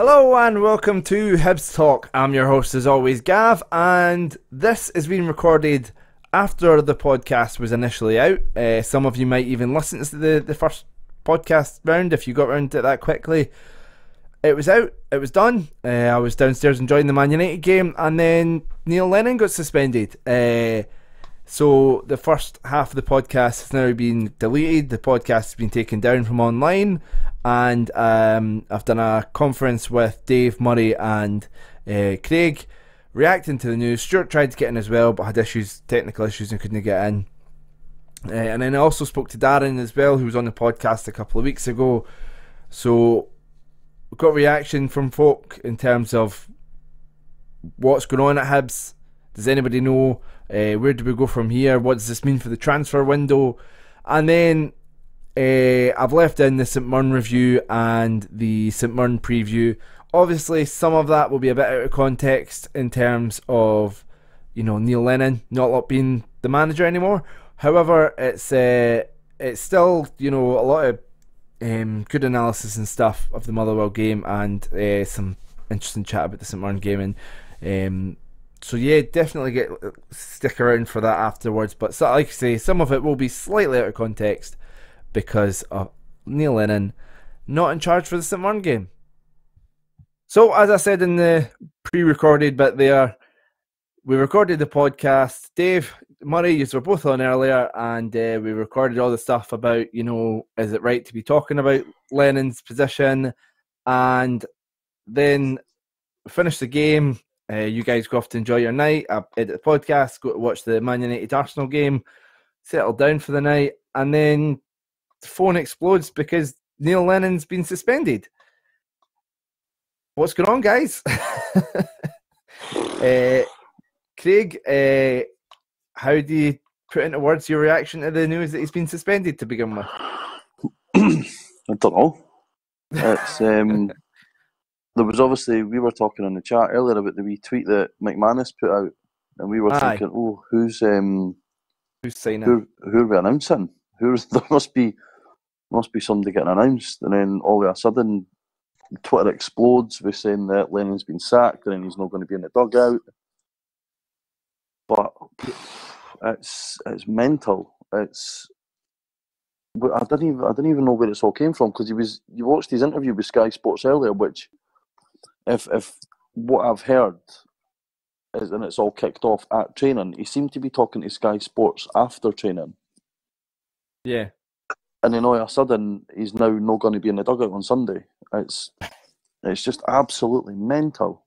Hello and welcome to Hibs Talk. I'm your host as always, Gav, and this is being recorded after the podcast was initially out. Some of you might even listen to the first podcast round if you got round to it that quickly. It was out, it was done. I was downstairs enjoying the Man United game, and then Neil Lennon got suspended. So the first half of the podcast has now been deleted. The podcast has been taken down from online, and I've done a conference with Dave Murray and Craig reacting to the news. Stuart tried to get in as well, but had technical issues, and couldn't get in. And then I also spoke to Darren as well, who was on the podcast a couple of weeks ago. So we've got reaction from folk in terms of what's going on at Hibs. Does anybody know? Where do we go from here? What does this mean for the transfer window? And then I've left in the St Mirren review and the St Mirren preview. Obviously, some of that will be a bit out of context in terms of, Neil Lennon not being the manager anymore. However, it's still, a lot of good analysis and stuff of the Motherwell game, and some interesting chat about the St Mirren game. And so yeah, definitely stick around for that afterwards. But like I say, some of it will be slightly out of context because of Neil Lennon not in charge for the St Mirren game. So as I said in the pre-recorded bit there, we recorded the podcast. Dave Murray, you were both on earlier, and we recorded all the stuff about, is it right to be talking about Lennon's position? And then we finished the game. You guys go off to enjoy your night. I edit the podcast, go to watch the Man United Arsenal game, settle down for the night, and then the phone explodes because Neil Lennon's been suspended. What's going on, guys? Craig, how do you put into words your reaction to the news that he's been suspended to begin with? I don't know. It's there was obviously, we were talking on the chat earlier about the wee tweet that McManus put out, and we were thinking, who's signing? Who are we announcing? There must be somebody getting announced, and then all of a sudden Twitter explodes with saying that Lennon's been sacked and he's not going to be in the dugout. But it's mental. I didn't even know where this all came from, because you watched his interview with Sky Sports earlier, which if what I've heard is, and it's all kicked off at training, he seemed to be talking to Sky Sports after training. Yeah. And then all of a sudden he's now not going to be in the dugout on Sunday. It's just absolutely mental.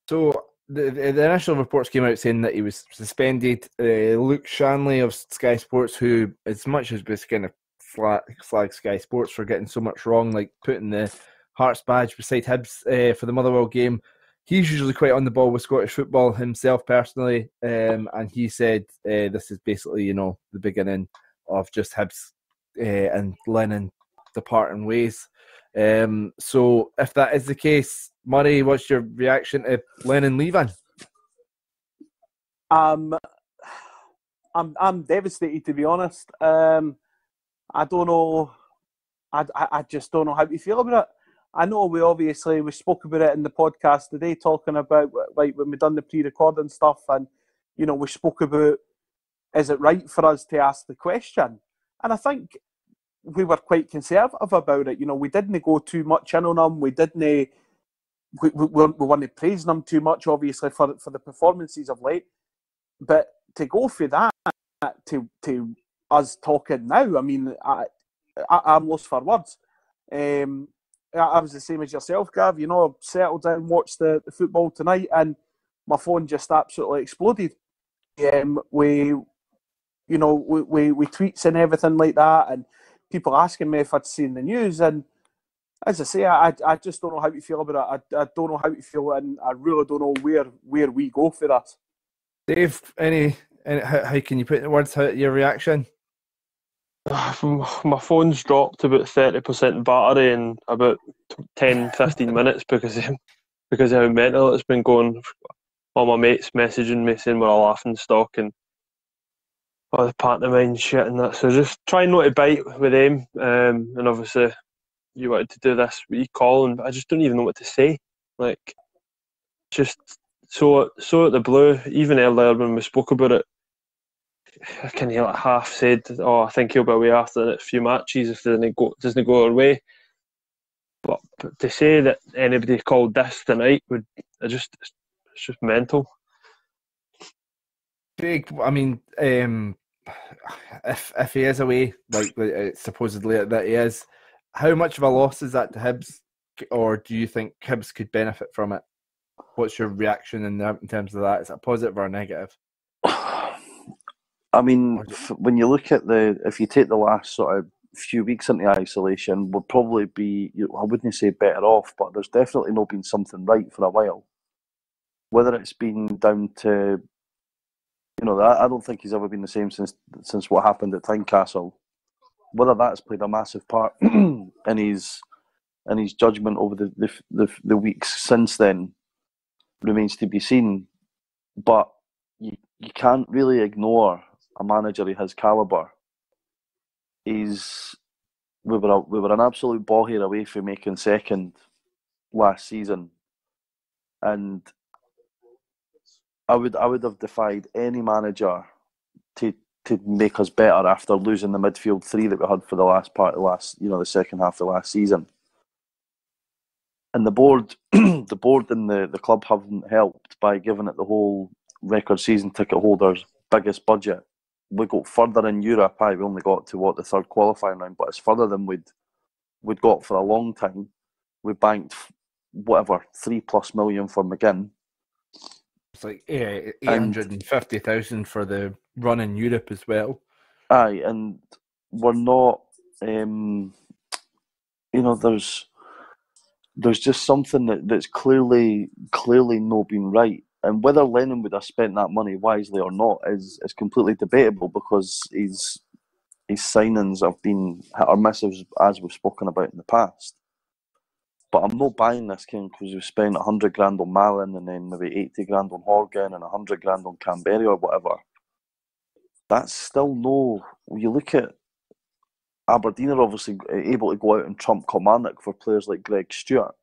So the initial reports came out saying that he was suspended. Luke Shanley of Sky Sports, who, as much as was kind of flag Sky Sports for getting so much wrong, like putting the Hearts badge beside Hibs for the Motherwell game, he's usually quite on the ball with Scottish football himself personally, and he said this is basically, the beginning of just Hibs and Lennon departing ways. So if that is the case, Murray, what's your reaction to Lennon leaving? I'm devastated, to be honest. I don't know. I just don't know how to feel about it. I know we spoke about it in the podcast today, talking about, like, when we done the pre-recording stuff, and we spoke about, is it right for us to ask the question? And I think we were quite conservative about it. We didn't go too much in on him. We weren't praising him too much, obviously, for the performances of late. But to go for that, to us talking now, I mean, I'm lost for words. I was the same as yourself, Gav. Settled down, watched the football tonight, and my phone just absolutely exploded. We tweets and everything like that, and people asking me if I'd seen the news. And as I say, I just don't know how to feel about it. I don't know how to feel, and I really don't know where we go for that. Dave, how can you put into words your reaction? My phone's dropped about 30% battery in about 10-15 minutes because of how mental it's been going. All my mates messaging me saying we're a laughing stock and all the pantomime shit and that. So just trying not to bite with them, and obviously you wanted to do this wee call, and I just don't even know what to say. Like, just so at the blue. Even earlier when we spoke about it, I kind of like half said, "Oh, I think he'll be away after the next few matches if it doesn't go our way." But to say that anybody called this tonight it's just mental. Craig, I mean, if he is away, like supposedly that he is, how much of a loss is that to Hibs, or do you think Hibs could benefit from it? What's your reaction in terms of that? Is it a positive or a negative? I mean, when you look at if you take the last sort of few weeks into isolation, we'll probably be, I wouldn't say better off, but there's definitely not been something right for a while. Whether it's been down to, I don't think he's ever been the same since what happened at Tynecastle. Whether that's played a massive part in his judgment over the weeks since then remains to be seen. But you can't really ignore a manager of his calibre. We were an absolute ball here away from making second last season, and I would have defied any manager to make us better after losing the midfield three that we had for the last part of the second half of the last season. And the board, and the club haven't helped by giving it the whole record season ticket holders biggest budget. We got further in Europe. We only got to the third qualifying round, but it's further than we'd got for a long time. We banked whatever $3+ million for McGinn. It's like 850,000 for the run in Europe as well. Aye, and we're not. There's just something that's clearly not been right. And whether Lennon would have spent that money wisely or not is completely debatable, because his signings have been hit or misses, as we've spoken about in the past. But I'm not buying this, King, because we've spent 100 grand on Malin and then maybe 80 grand on Horgan and 100 grand on Canberra or whatever. That's still no. When you look at Aberdeen, are obviously able to go out and trump Kilmarnock for players like Greg Stewart.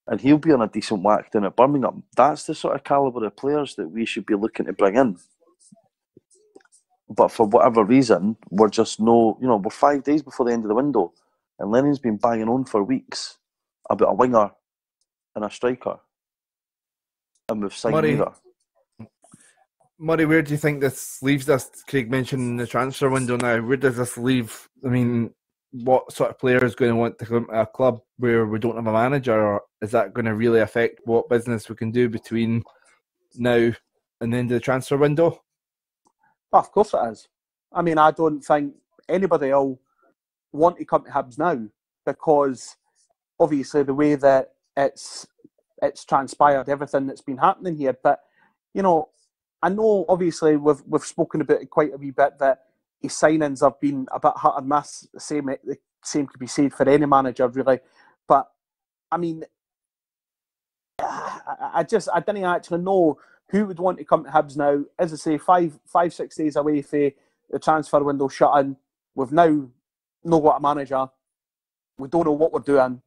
And he'll be on a decent whack down at Birmingham. That's the sort of calibre of players that we should be looking to bring in. But for whatever reason, we're just we're 5 days before the end of the window. And Lennon's been banging on for weeks about a winger and a striker. And we've signed neither. Murray, where do you think this leaves us? Craig mentioned the transfer window now. Where does this leave? I mean, what sort of player is going to want to come to a club where we don't have a manager? Or is that going to really affect what business we can do between now and the end of the transfer window? Oh, of course it is. I mean, I don't think anybody will want to come to Hibs now, because obviously the way that it's transpired, everything that's been happening here. But I know obviously we've spoken about it quite a wee bit, that his signings have been a bit hit and miss. The same could be said for any manager, really. But I mean, I didn't actually know who would want to come to Hibs now. As I say, 5-6 days away for the transfer window shutting. We've now not got a manager. We don't know what we're doing.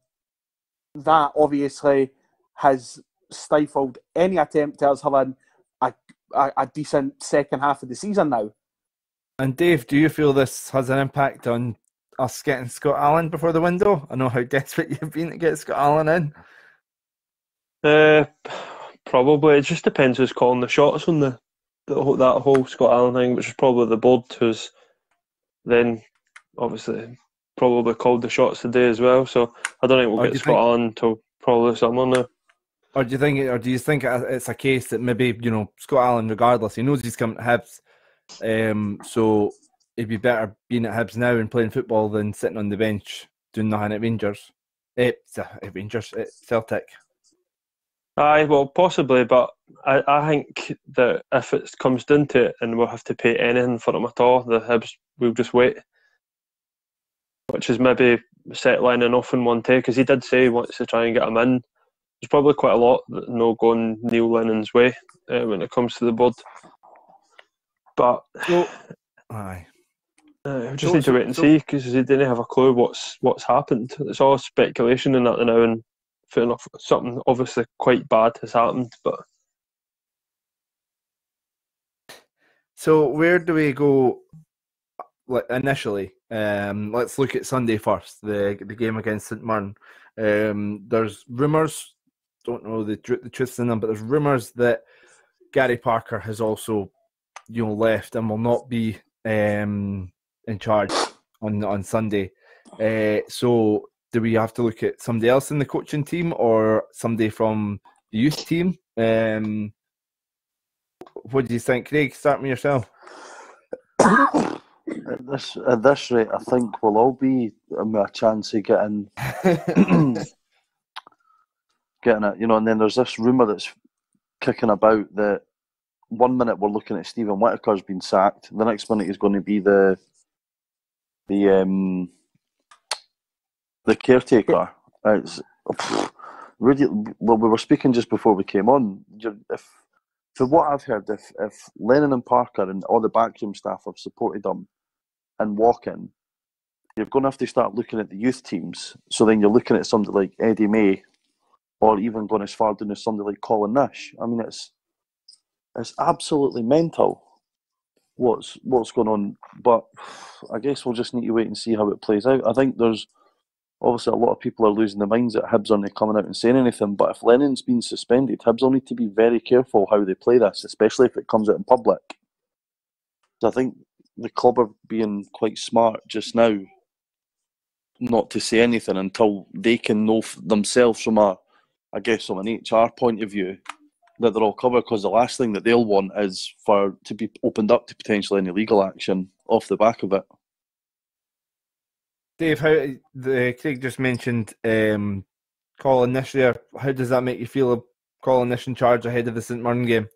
That obviously has stifled any attempt to us having a decent second half of the season now. And Dave, do you feel this has an impact on us getting Scott Allen before the window? I know how desperate you've been to get Scott Allen in. Probably. It just depends who's calling the shots on that whole Scott Allen thing, which is probably the board, who's then obviously probably called the shots today as well. So I don't think we'll get Scott Allen until probably summer now. Or do you think it's a case that maybe Scott Allen, regardless, he knows he's coming to Hibs, so it'd be better being at Hibs now and playing football than sitting on the bench doing nothing at Rangers. Celtic. Aye, well, possibly, but I think that if it comes down to it and we'll have to pay anything for him at all, the Hibs will just wait, which is maybe settling enough in one take, because he did say he wants to try and get him in. There's probably quite a lot that no going Neil Lennon's way when it comes to the board. But aye, We just need to wait and see, because they didn't have a clue what's happened. It's all speculation and that now, and fair enough, something obviously quite bad has happened. But so where do we go? Initially, let's look at Sunday first. The game against St Mirren. There's rumours. Don't know the truths in them, but there's rumours that Gary Parker has also, left and will not be in charge on Sunday. So do we have to look at somebody else in the coaching team or somebody from the youth team? What do you think, Craig? Start with yourself. At this rate, I think we'll all be a chance of getting it, and then there's this rumour that's kicking about that 1 minute we're looking at Stephen Whittaker's been sacked, the next minute he's going to be the caretaker. It's really, well, we were speaking just before we came on. From what I've heard, if Lennon and Parker and all the backroom staff have supported them in walking, you're going to have to start looking at the youth teams. So then you're looking at somebody like Eddie May, or even going as far down as somebody like Colin Nish. I mean, it's absolutely mental what's going on. But I guess we'll just need to wait and see how it plays out. I think there's obviously a lot of people are losing their minds at Hibs aren't coming out and saying anything. But if Lennon's been suspended, Hibs will need to be very careful how they play this, especially if it comes out in public. I think the club are being quite smart just now not to say anything until they can know themselves from an HR point of view that they're all covered, because the last thing that they'll want is for to be opened up to potentially any legal action off the back of it. Dave, Craig just mentioned Colin Nish there. How does that make you feel of Colin Nish in charge ahead of the St Mirren game?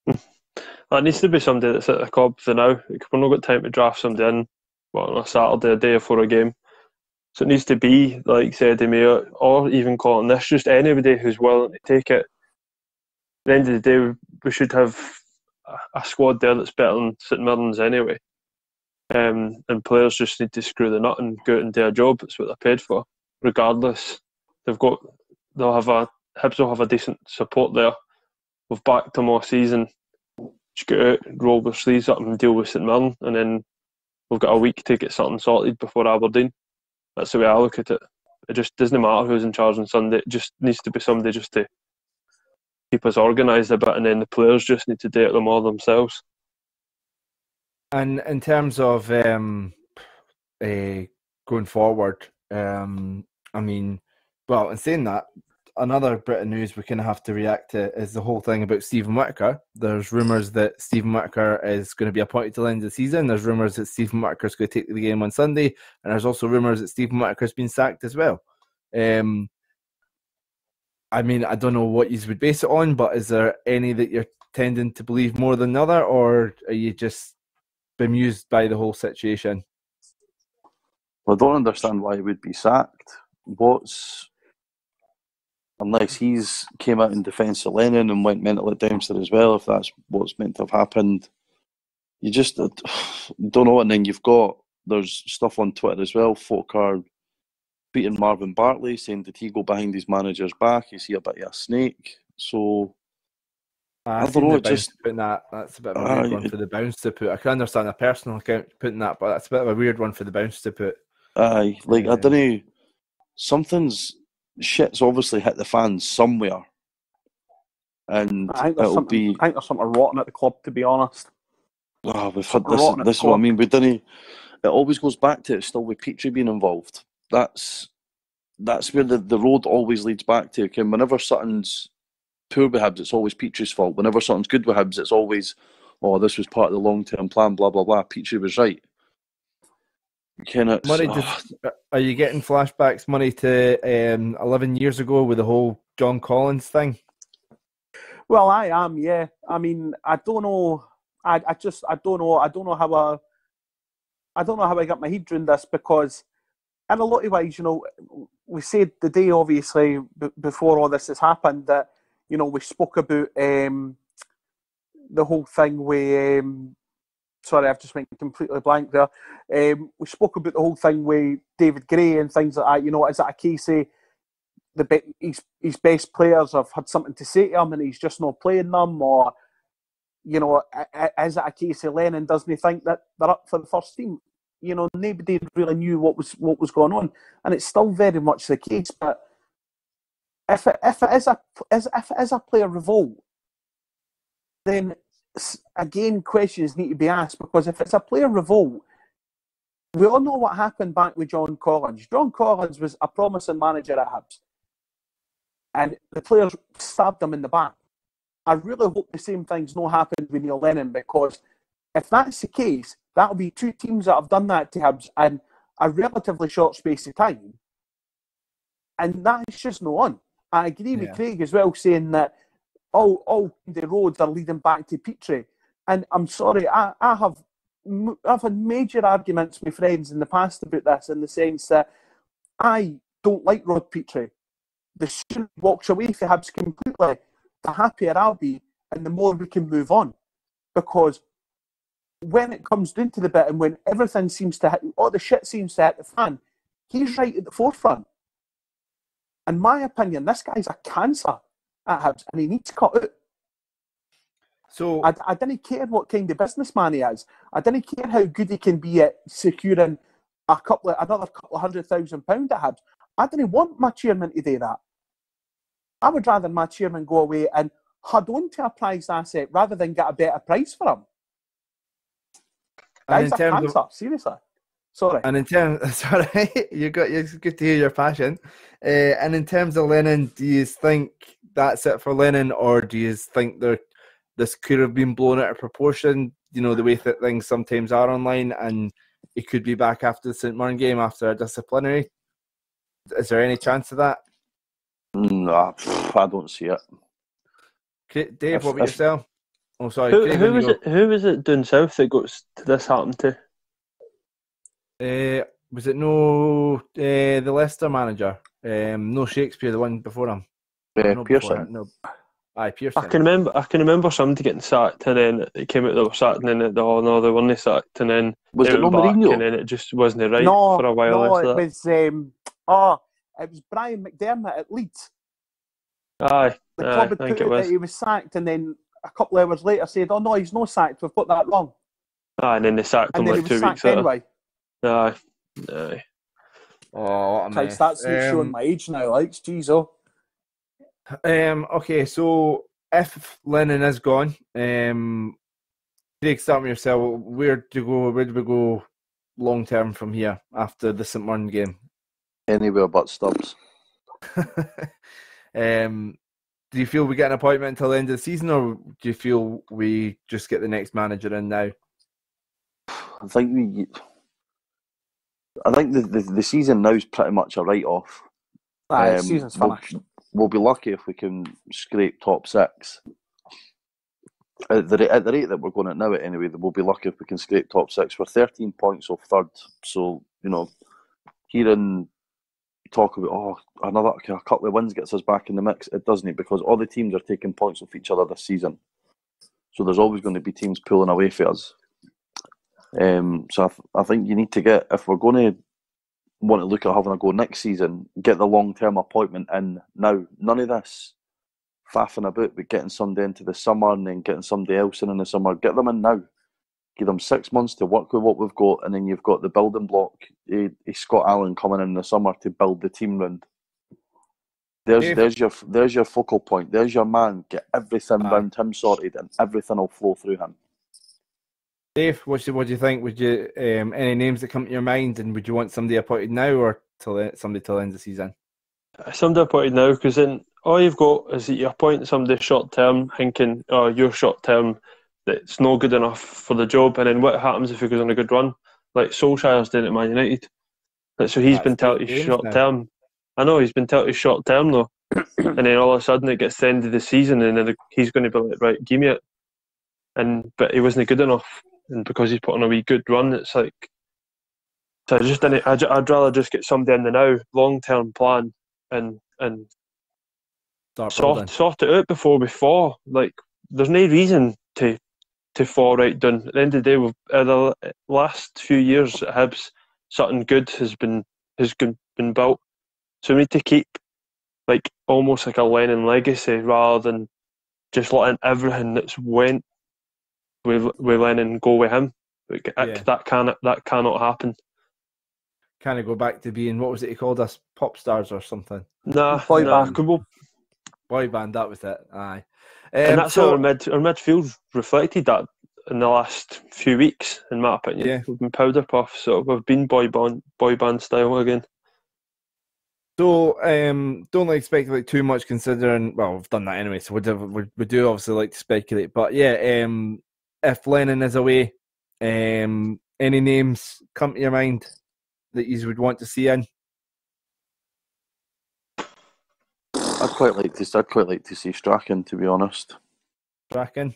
It needs to be somebody that's at the club for now. We've not got time to draft somebody in on a Saturday, a day before a game. So it needs to be, like Eddie May, or even Colin Nish, just anybody who's willing to take it. At the end of the day, we should have a squad there that's better than St Mirren's anyway. And players just need to screw the nut and go out and do a job. That's what they're paid for. Regardless, Hibs will have a decent support there. We've backed them all season. Just get out, roll their sleeves up and deal with St Mirren, and then we've got a week to get something sorted before Aberdeen. That's the way I look at it. It just doesn't matter who's in charge on Sunday. It just needs to be somebody just to keep us organised a bit, and then the players just need to do it more themselves. And in terms of going forward, in saying that, another bit of news we kind of have to react to is the whole thing about Stephen Whittaker. There's rumours that Stephen Whittaker is going to be appointed till the end of the season. There's rumours that Stephen Whittaker is going to take the game on Sunday, and there's also rumours that Stephen Whittaker has been sacked as well. I don't know what you would base it on, but is there any that you're tending to believe more than another, or are you just bemused by the whole situation? Well, I don't understand why he would be sacked. Unless he's came out in defence of Lennon and went mental at Dempster as well, if that's what's meant to have happened. You just don't know. And then there's stuff on Twitter as well. Folk are beating Marvin Bartley, saying, did he go behind his manager's back? Is he a bit of a snake? So I don't know. That's a bit of a weird one for the Bounce to put. I can understand a personal account putting that, but that's a bit of a weird one for the Bounce to put. I don't know. Shit's obviously hit the fans somewhere, and I think there's something rotten at the club, to be honest. We've had this is what I mean. We didn't. It always goes back to it still with Petrie being involved. That's where the road always leads back to. Okay, whenever something's poor with Hibs, it's always Petrie's fault. Whenever something's good with Hibs, it's always, this was part of the long-term plan, blah, blah, blah. Petrie was right. Are you getting flashbacks, Money, to 11 years ago with the whole John Collins thing? Well, I am, yeah. I mean, I don't know. I don't know. I don't know how I got my head around this, because in a lot of ways, we said the day, obviously, before all this has happened, that, we spoke about the whole thing with sorry, I've just went completely blank there. We spoke about the whole thing with David Gray and things like that. You know, is that a case of his best players have had something to say to him and he's just not playing them, or you know, is it a case of Lennon doesn't think that they're up for the first team? You know, nobody really knew what was going on, and it's still very much the case. But if it is a player revolt, then again questions need to be asked, because if it's a player revolt, we all know what happened back with John Collins. John Collins was a promising manager at Hibs, and the players stabbed him in the back. I really hope the same thing's not happened with Neil Lennon, because if that's the case, that'll be two teams that have done that to Hibs in a relatively short space of time. And that's just no on. I agree with Craig as well, saying that all the roads are leading back to Petrie. And I'm sorry, I've had major arguments with friends in the past about this, in the sense that I don't like Rod Petrie. The sooner he walks away from Hibs completely, the happier I'll be, and the more we can move on. Because when it comes down to the bit, and when everything seems to hit, all the shit seems to hit the fan, he's right at the forefront. In my opinion, this guy's a cancer at Hibs, and he needs cut out. So I didn't care what kind of businessman he is. I didn't care how good he can be at securing another couple of £100,000 at Hibs. I didn't want my chairman to do that. I would rather my chairman go away and hold on to a prized asset rather than get a better price for him. Guys, seriously. Sorry. And in terms, sorry, it's good to hear your passion. And in terms of Lennon, do you think that's it for Lennon, or do you think this could have been blown out of proportion? You know, the way that things sometimes are online, and he could be back after the St Mirren game after a disciplinary. Is there any chance of that? No, I don't see it. Dave, what about yourself? Oh, sorry. Who was it down south that this happened to? Was it the Leicester manager? No Shakespeare, the one before him. Pearson. Pearson. I can remember somebody getting sacked, and then it came out they were sacked, and then they weren't sacked, and then was it no Mourinho? And then it just wasn't right for a while. No, it was Brian McDermott at Leeds. Aye, the club had put that he was sacked, and then a couple of hours later said, "Oh no, he's not sacked. We've got that wrong." Aye, and then they sacked him like 2 weeks later. Anyway. Aye. Oh, what a mess. That's showing my age now. Like, jeez, oh. Okay, so if Lennon is gone, Craig, start with yourself. Where do we go long term from here after the St Mirren game? Anywhere but Stubbs. Do you feel we get an appointment until the end of the season, or do you feel we just get the next manager in now? I think the season now is pretty much a write-off. The season's finished. We'll be lucky if we can scrape top six. At the rate that we're going at now, anyway, we'll be lucky if we can scrape top six. We're 13 points off third, so hearing talk about another couple of wins gets us back in the mix, it doesn't, because all the teams are taking points off each other this season. So there's always going to be teams pulling away for us. So I think you need to get, if we're going to want to look at having a go next season, get the long-term appointment in now. None of this faffing about with getting somebody into the summer and then getting somebody else in the summer. Get them in now. Give them 6 months to work with what we've got, and then you've got the building block. Scott Allen coming in the summer to build the team round. There's your focal point. There's your man. Get everything round him sorted, and everything will flow through him. Dave, what do you think? Would you any names that come to your mind, and would you want somebody appointed now, or somebody till the end of the season? Somebody appointed now, because then all you've got is that you appoint somebody short term, thinking, "Oh, you're short term. That's not good enough for the job," and then what happens if he goes on a good run? Like Solskjaer's doing at Man United. So he's been told he's short term. I know he's been told he's short term though, and then all of a sudden it gets to the end of the season, and then he's going to be like, "Right, give me it," but he wasn't good enough, and because he's put on a wee good run, it's like. So I'd rather just get somebody in the now, long term plan, and sort it out before we fall. Like, there's no reason to to fall right down. At the end of the day, the last few years at Hibs, something good has been built. So we need to keep almost like a Lennon legacy rather than just letting everything that's went with Lennon go with him. That cannot happen. Kind of go back to being, what was it he called us, pop stars or something? Boy band. Boy band, that was it. Aye. And that's how our midfield reflected that in the last few weeks, in my opinion. Yeah. We've been powder puff, so we've been boy band style again. So don't like speculate too much, considering, well, we've done that anyway, so we do obviously like to speculate. But yeah, if Lennon is away, any names come to your mind that you would want to see in? I'd quite like to see Strachan, to be honest. Strachan.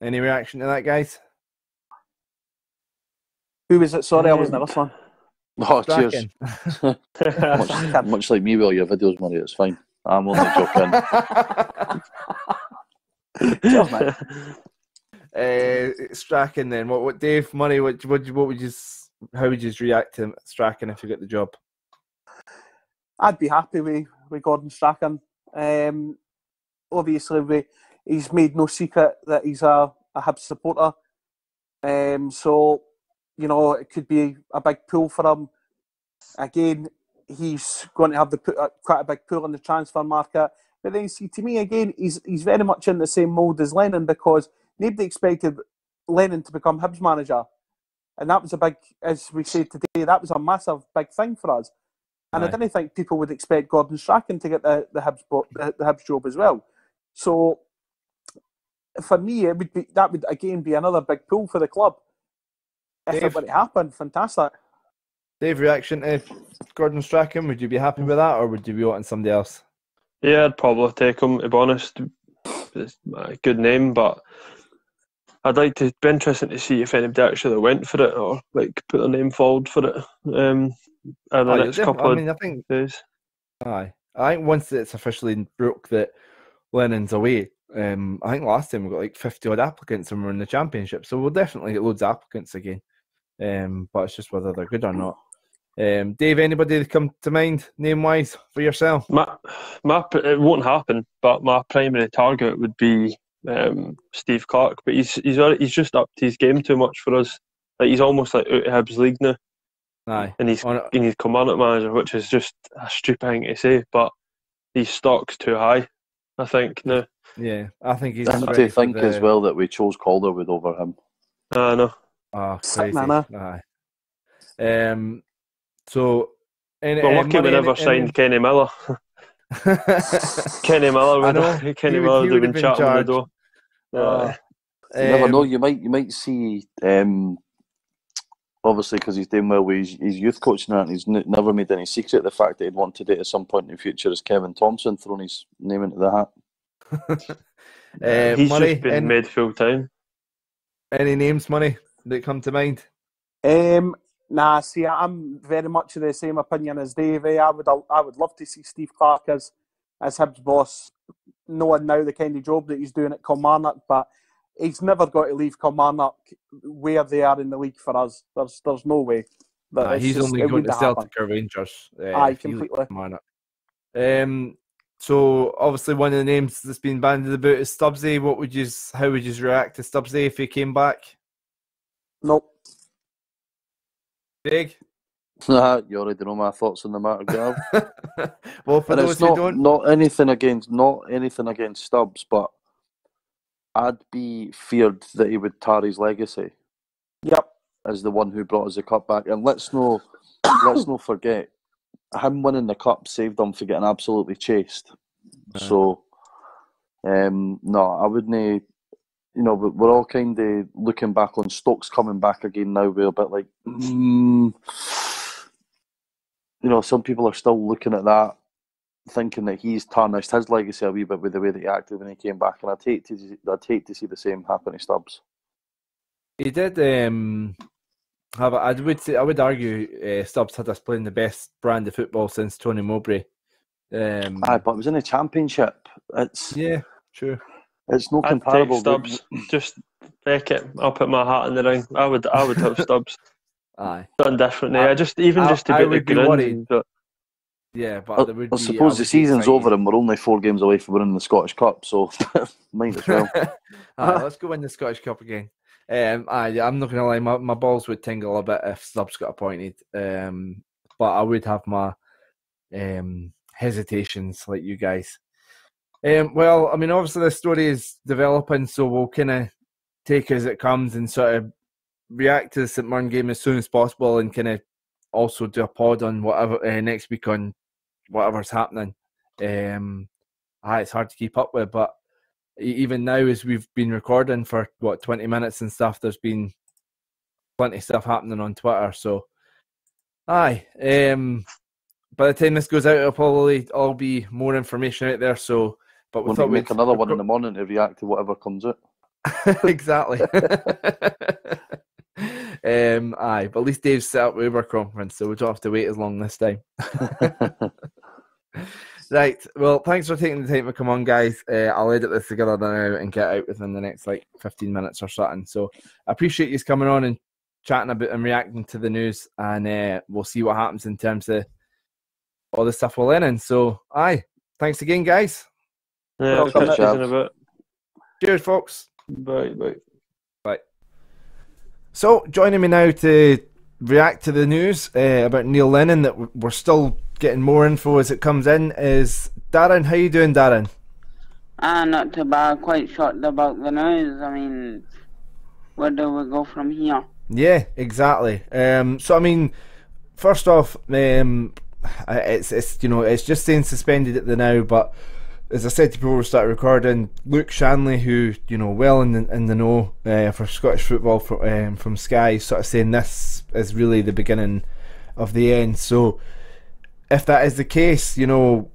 Any reaction to that, guys? Who was it? Sorry, I wasn't listening. Oh, Strachan. Cheers. much like me with all your videos, Murray, it's fine. I'm only joking. Cheers, mate. Strachan then. What Dave Murray, how would you react to Strachan if you get the job? I'd be happy with Gordon Strachan. Obviously, he's made no secret that he's a Hibs supporter. So, it could be a big pull for him. Again, he's going to have quite a big pull in the transfer market. But then, see, to me, again, he's very much in the same mould as Lennon, because nobody expected Lennon to become Hibs manager. And that was a big, as we said today, that was a massive, big thing for us. And I didn't think people would expect Gordon Strachan to get the Hibs job as well. So for me, that would again be another big pull for the club. If it were to happen, fantastic. Dave, reaction to Gordon Strachan, would you be happy with that, or would you be wanting somebody else? Yeah, I'd probably take him, to be honest. It's a good name, but I'd like to be interested to see if anybody actually went for it or put their name forward for it. In the next couple of days. Aye. I think once it's officially broke that Lennon's away, I think last time we got 50 odd applicants and we're in the championship, so we'll definitely get loads of applicants again. But it's just whether they're good or not. Dave, anybody that come to mind name wise for yourself? It won't happen, but my primary target would be Steve Clarke, but he's just upped his game too much for us. He's almost out of Hibs league now. Aye. And he's commandant manager, which is just a stupid thing to say, but his stock's too high, I think, now. Yeah, I think he's... And to think as well that we chose Calderwood over him. I know. Oh, crazy. Aye. So... We're lucky we never signed Kenny Miller. Kenny Miller would have been chatting on the door. You never know, you might see... obviously, because he's doing well with his youth coaching, and he's never made any secret of the fact that he'd want to do it at some point in the future as Kevin Thompson throwing his name into the hat. He's Murray, just been made full time. Any names, Murray, that come to mind? Nah, see, I'm very much of the same opinion as Dave. I would love to see Steve Clarke as Hibs boss, knowing now the kind of job that he's doing at Kilmarnock, but he's never got to leave Kilmarnock where they are in the league for us. There's no way. He's only going to Celtic or Rangers. Aye, completely. So obviously one of the names that's been bandied about is Stubbsy. How would you react to Stubbsy if he came back? Nope. Big? You already know my thoughts on the matter, Gav. Well, for those who don't... Not anything against Stubbs, but I'd be feared that he would tar his legacy. Yep. As the one who brought us the cup back. And let's not forget, him winning the cup saved him from getting absolutely chased. Yeah. So, no, I wouldn't... we're all kind of looking back on Stokes coming back again now. We're a bit like... some people are still looking at that, thinking that he's tarnished his legacy a wee bit with the way that he acted when he came back, and I'd hate to see the same happen to Stubbs. He did I would argue Stubbs had us playing the best brand of football since Tony Mowbray. But it was in the Championship. Yeah, true. It's no comparable. Stubbs just Heck it, I'll put my hat in the ring. I would have Stubbs. Aye. Done differently. Just to be the grin. Yeah, but there would I suppose the season's over and we're only 4 games away from winning the Scottish Cup, so might as well. Let's go win the Scottish Cup again. I'm not going to lie, my balls would tingle a bit if Stubbs got appointed. But I would have my hesitations like you guys. Well, I mean, obviously the story is developing, so we'll kind of take it as it comes and sort of react to the St Mirren game as soon as possible, and kind of also do a pod on whatever next week on whatever's happening. It's hard to keep up with, but even now, as we've been recording for 20 minutes and stuff, there's been plenty of stuff happening on Twitter. So, by the time this goes out, it'll probably all be more information out there. So, but we thought we'd make another one in the morning to react to whatever comes out. Exactly. But at least Dave's set up Uber conference, so we don't have to wait as long this time. Right, well, thanks for taking the time to come on, guys. I'll edit this together now and get out within the next 15 minutes or something. So I appreciate you coming on and chatting about and reacting to the news, and we'll see what happens in terms of all the stuff with Lennon. So, thanks again, guys. Yeah, cheers, folks. Bye. So, joining me now to react to the news about Neil Lennon, that we're still getting more info as it comes in, is Darren. How you doing, Darren? Not too bad. Quite shocked about the news. I mean, where do we go from here? Yeah, exactly. So I mean, first off, it's just saying suspended at the now, but as I said to people we started recording, Luke Shanley, who well in the know for Scottish football from Sky, sort of saying this is really the beginning of the end. So if that is the case,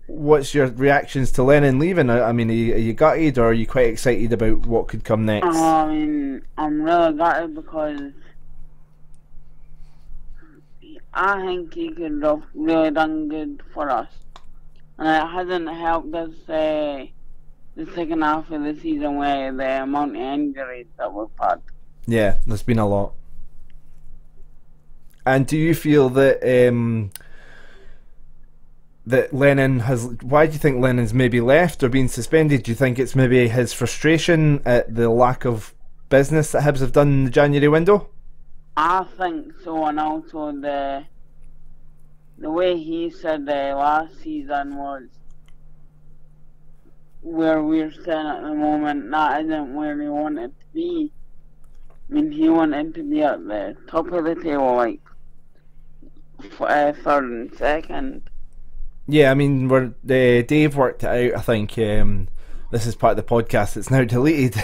what's your reactions to Lennon leaving? I mean, are you gutted, or are you quite excited about what could come next? I mean, I'm really gutted because I think he could have really done good for us. And it hasn't helped us the second half of the season with the amount of injuries that we've had. Yeah, there's been a lot. And do you feel that that Lennon has... Why do you think Lennon's maybe left or been suspended? Do you think it's maybe his frustration at the lack of business that Hibs have done in the January window? I think so, and also the way he said last season was where we're sitting at the moment, that isn't where he wanted to be. I mean, he wanted to be at the top of the table, third and second. Yeah, I mean, Dave worked it out, I think. This is part of the podcast that's now deleted.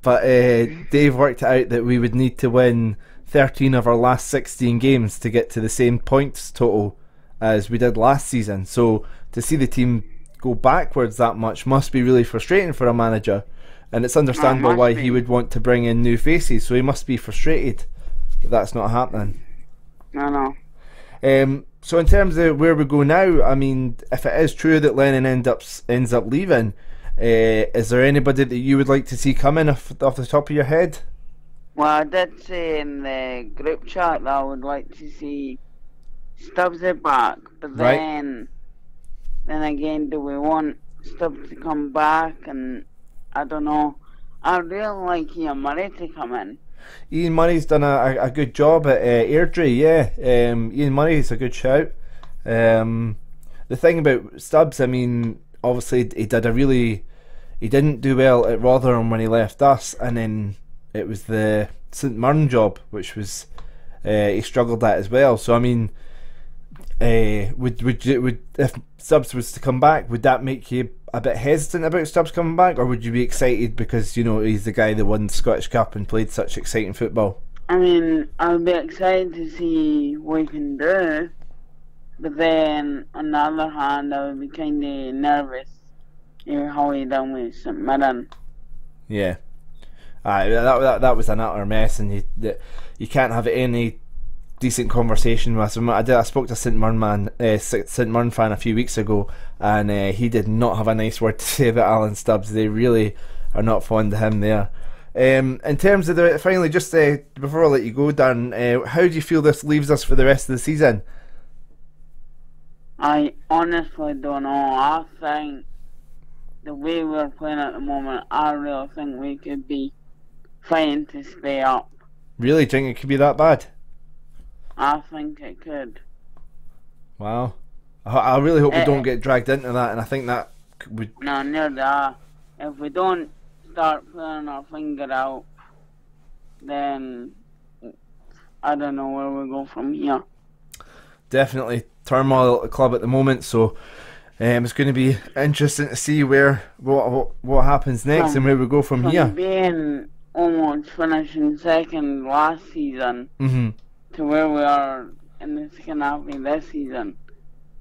But Dave worked it out that we would need to win 13 of our last 16 games to get to the same points total as we did last season. So to see the team go backwards that much must be really frustrating for a manager, and it's understandable why he would want to bring in new faces. So he must be frustrated that that's not happening. I know. So in terms of where we go now, I mean, if it is true that Lennon ends up leaving, is there anybody that you would like to see come in off the top of your head? Well, I did say in the group chat that I would like to see Stubbs back, but then again, do we want Stubbs to come back? And I don't know. I'd really like Ian Murray to come in. Ian Murray's done a good job at Airdrie, yeah. Ian Murray's a good shout. The thing about Stubbs, I mean, obviously he didn't do well at Rotherham when he left us, and then it was the St Mirren job, which was he struggled at as well. So I mean, would if Stubbs was to come back, would that make you a bit hesitant about Stubbs coming back, or would you be excited because he's the guy that won the Scottish Cup and played such exciting football? I mean, I'll be excited to see what he can do, but then on the other hand, I would be kind of nervous how he done with St Mirren. Yeah. That was an utter mess, and you can't have any decent conversation with him. I spoke to a St Mirren fan a few weeks ago, and he did not have a nice word to say about Alan Stubbs. They really are not fond of him there. In terms of finally, just before I let you go, Darren, how do you feel this leaves us for the rest of the season? I honestly don't know. I think the way we're playing at the moment, I really think we could be fighting to stay up. Really? Do you think it could be that bad? I think it could. Wow. I really hope we don't get dragged into that, and I think that would... No, near that. If we don't start pulling our finger out, then I don't know where we go from here. Definitely turmoil at the club at the moment, so it's going to be interesting to see what happens next and where we go from here. Being almost finishing second last season to where we are in the second half of this season,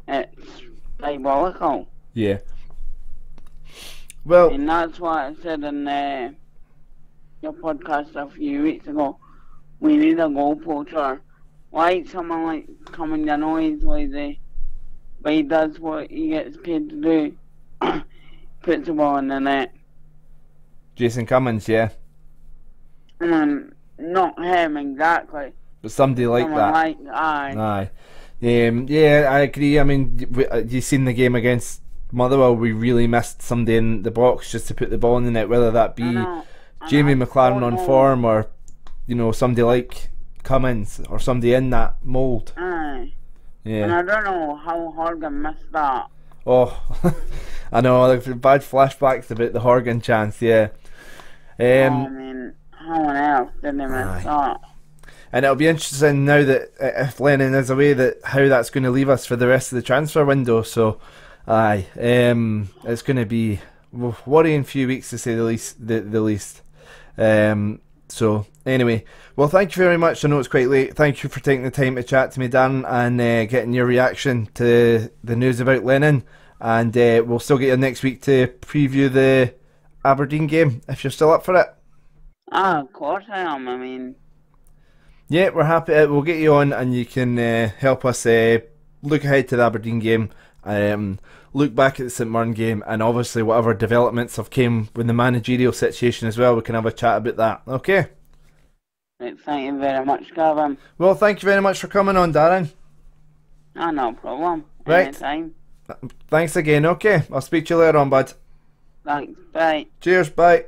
it's diabolical. Yeah. Well, and that's what I said in your podcast a few weeks ago. We need a goal poacher. Like someone like Cummings. I know he's lazy, but he does what he gets paid to do. Puts the ball in the net. Jason Cummings, yeah. Not him exactly. But somebody like someone that. Like, aye. Yeah, I agree. I mean, you seen the game against Motherwell, we really missed somebody in the box just to put the ball in the net, whether that be Jamie McLaren on form or, somebody like Cummins or somebody in that mould. Aye. Yeah. And I don't know how Horgan missed that. Oh, I know, like, bad flashbacks about the Horgan chance, yeah. I mean, how on earth did they miss that? And it'll be interesting now that if Lennon is away, that how that's going to leave us for the rest of the transfer window. So, it's going to be worrying few weeks to say the least. So anyway, well, thank you very much. I know it's quite late. Thank you for taking the time to chat to me, Dan, and getting your reaction to the news about Lennon. And we'll still get you next week to preview the Aberdeen game if you're still up for it. Of course I am. I mean, yeah, we're happy. We'll get you on, and you can help us look ahead to the Aberdeen game. Look back at the St Mirren game, and obviously whatever developments have came with the managerial situation as well. We can have a chat about that. Okay. Right, thank you very much, Gavin. Well, thank you very much for coming on, Darren. Oh, no problem. Right. Anytime. Thanks again. Okay, I'll speak to you later on, bud. Thanks. Bye. Cheers. Bye.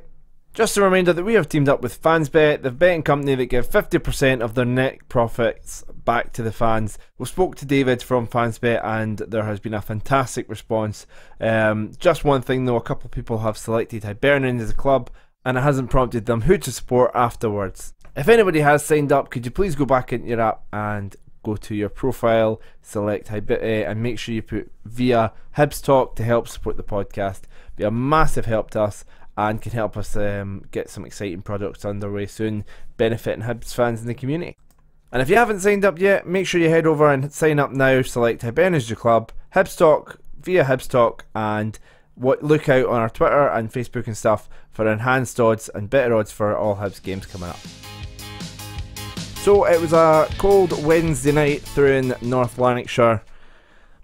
Just a reminder that we have teamed up with FansBet, the betting company that give 50% of their net profits back to the fans. We spoke to David from FansBet, and there has been a fantastic response. Just one thing though, a couple of people have selected Hibernian as a club, and it hasn't prompted them who to support afterwards. If anybody has signed up, could you please go back into your app and go to your profile, select and make sure you put via Hibs Talk to help support the podcast. Be a massive help to us, and can help us get some exciting products underway soon, benefiting Hibs fans in the community. And if you haven't signed up yet, make sure you head over and sign up now. Select Hibernian as your club, Hibs Talk via Hibs Talk, and look out on our Twitter and Facebook and stuff for enhanced odds and better odds for all Hibs games coming up. So it was a cold Wednesday night through in North Lanarkshire.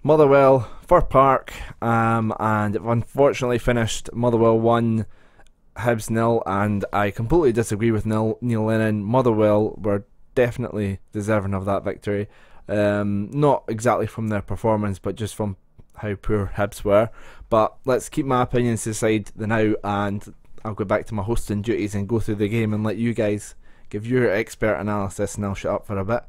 Motherwell, Fir Park, and it unfortunately finished Motherwell 1, Hibs 0, and I completely disagree with Neil Lennon. Motherwell were definitely deserving of that victory. Not exactly from their performance, but just from how poor Hibs were. But let's keep my opinions to the side now, and I'll go back to my hosting duties and go through the game and let you guys give your expert analysis, and I'll shut up for a bit.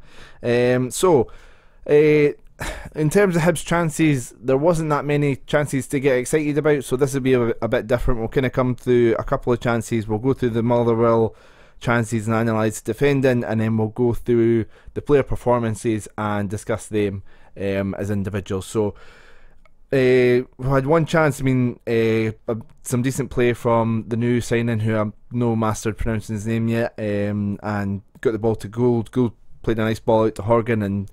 In terms of Hibs' chances, there wasn't that many chances to get excited about, so this will be a bit different. We'll kind of come through a couple of chances. We'll go through the Motherwell chances and analyse defending, and then we'll go through the player performances and discuss them as individuals. So we had one chance, some decent play from the new signing, who I'm no mastered pronouncing his name yet, and got the ball to Gould. Gould played a nice ball out to Horgan, and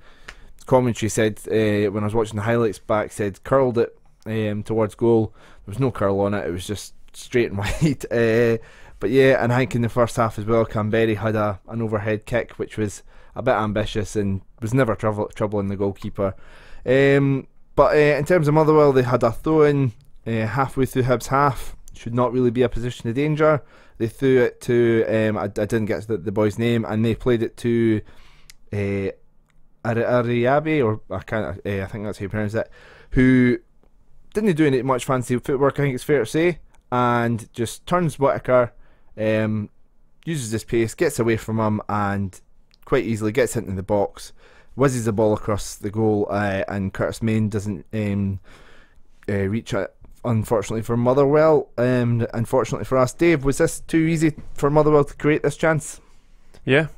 commentary said, when I was watching the highlights back, said curled it towards goal. There was no curl on it, it was just straight and wide. But yeah, and I think in the first half as well, Canberry had an overhead kick which was a bit ambitious and was never troubling the goalkeeper. But in terms of Motherwell, they had a throw in halfway through Hibs half, should not really be a position of danger. They threw it to I didn't get the boy's name, and they played it to Ariabe, or I think that's how you pronounce it, who didn't do any much fancy footwork, I think it's fair to say, and just turns Whittaker, uses his pace, gets away from him, and quite easily gets into the box, whizzes the ball across the goal, and Curtis Main doesn't reach it, unfortunately for Motherwell. Unfortunately for us. Dave, was this too easy for Motherwell to create this chance? Yeah,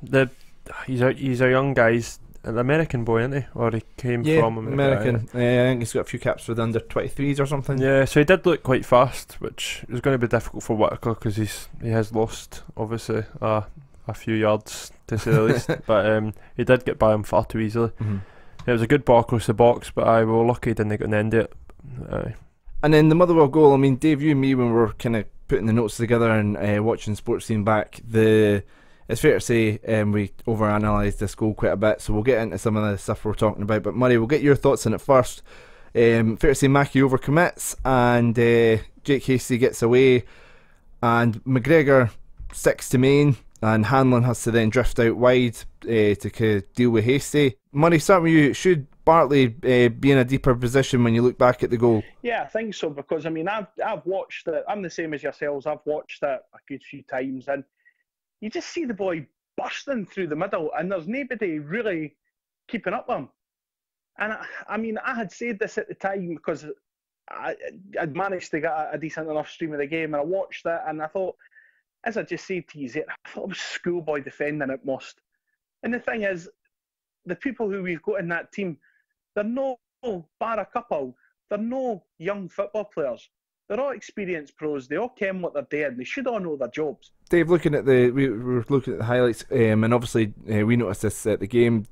he's a young guy. He's an American boy, isn't he? Or he came from American. I think he's got a few caps with under 23s or something. Yeah, so he did look quite fast, which is going to be difficult for Whittaker because he has lost, obviously, a few yards, to say the least. But he did get by him far too easily. Mm-hmm. It was a good ball across the box, but we were lucky he didn't get an end of it. And then the Motherwell goal, I mean, Dave, you and me, when we were kind of putting the notes together and watching Sports Scene back, it's fair to say we overanalyzed this goal quite a bit, so we'll get into some of the stuff we're talking about. But Murray, we'll get your thoughts on it first. Fair to say Mackie overcommits, and Jake Hasty gets away, and McGregor sticks to Main, and Hanlon has to then drift out wide to deal with Hasty. Murray, starting with you, should Bartley be in a deeper position when you look back at the goal? Yeah, I think so, because I mean I've watched it. I'm the same as yourselves. I've watched it a good few times, and you just see the boy bursting through the middle, and there's nobody really keeping up with him. And I mean, I had said this at the time because I'd managed to get a decent enough stream of the game, and I watched it, and I thought, as I just said to you, I thought it was schoolboy defending at most. And the thing is, the people who we've got in that team, they're no, bar a couple, they're no young football players. They're all experienced pros. They all ken what they're doing. They should all know their jobs. Dave, we were looking at the highlights, and obviously we noticed this at the game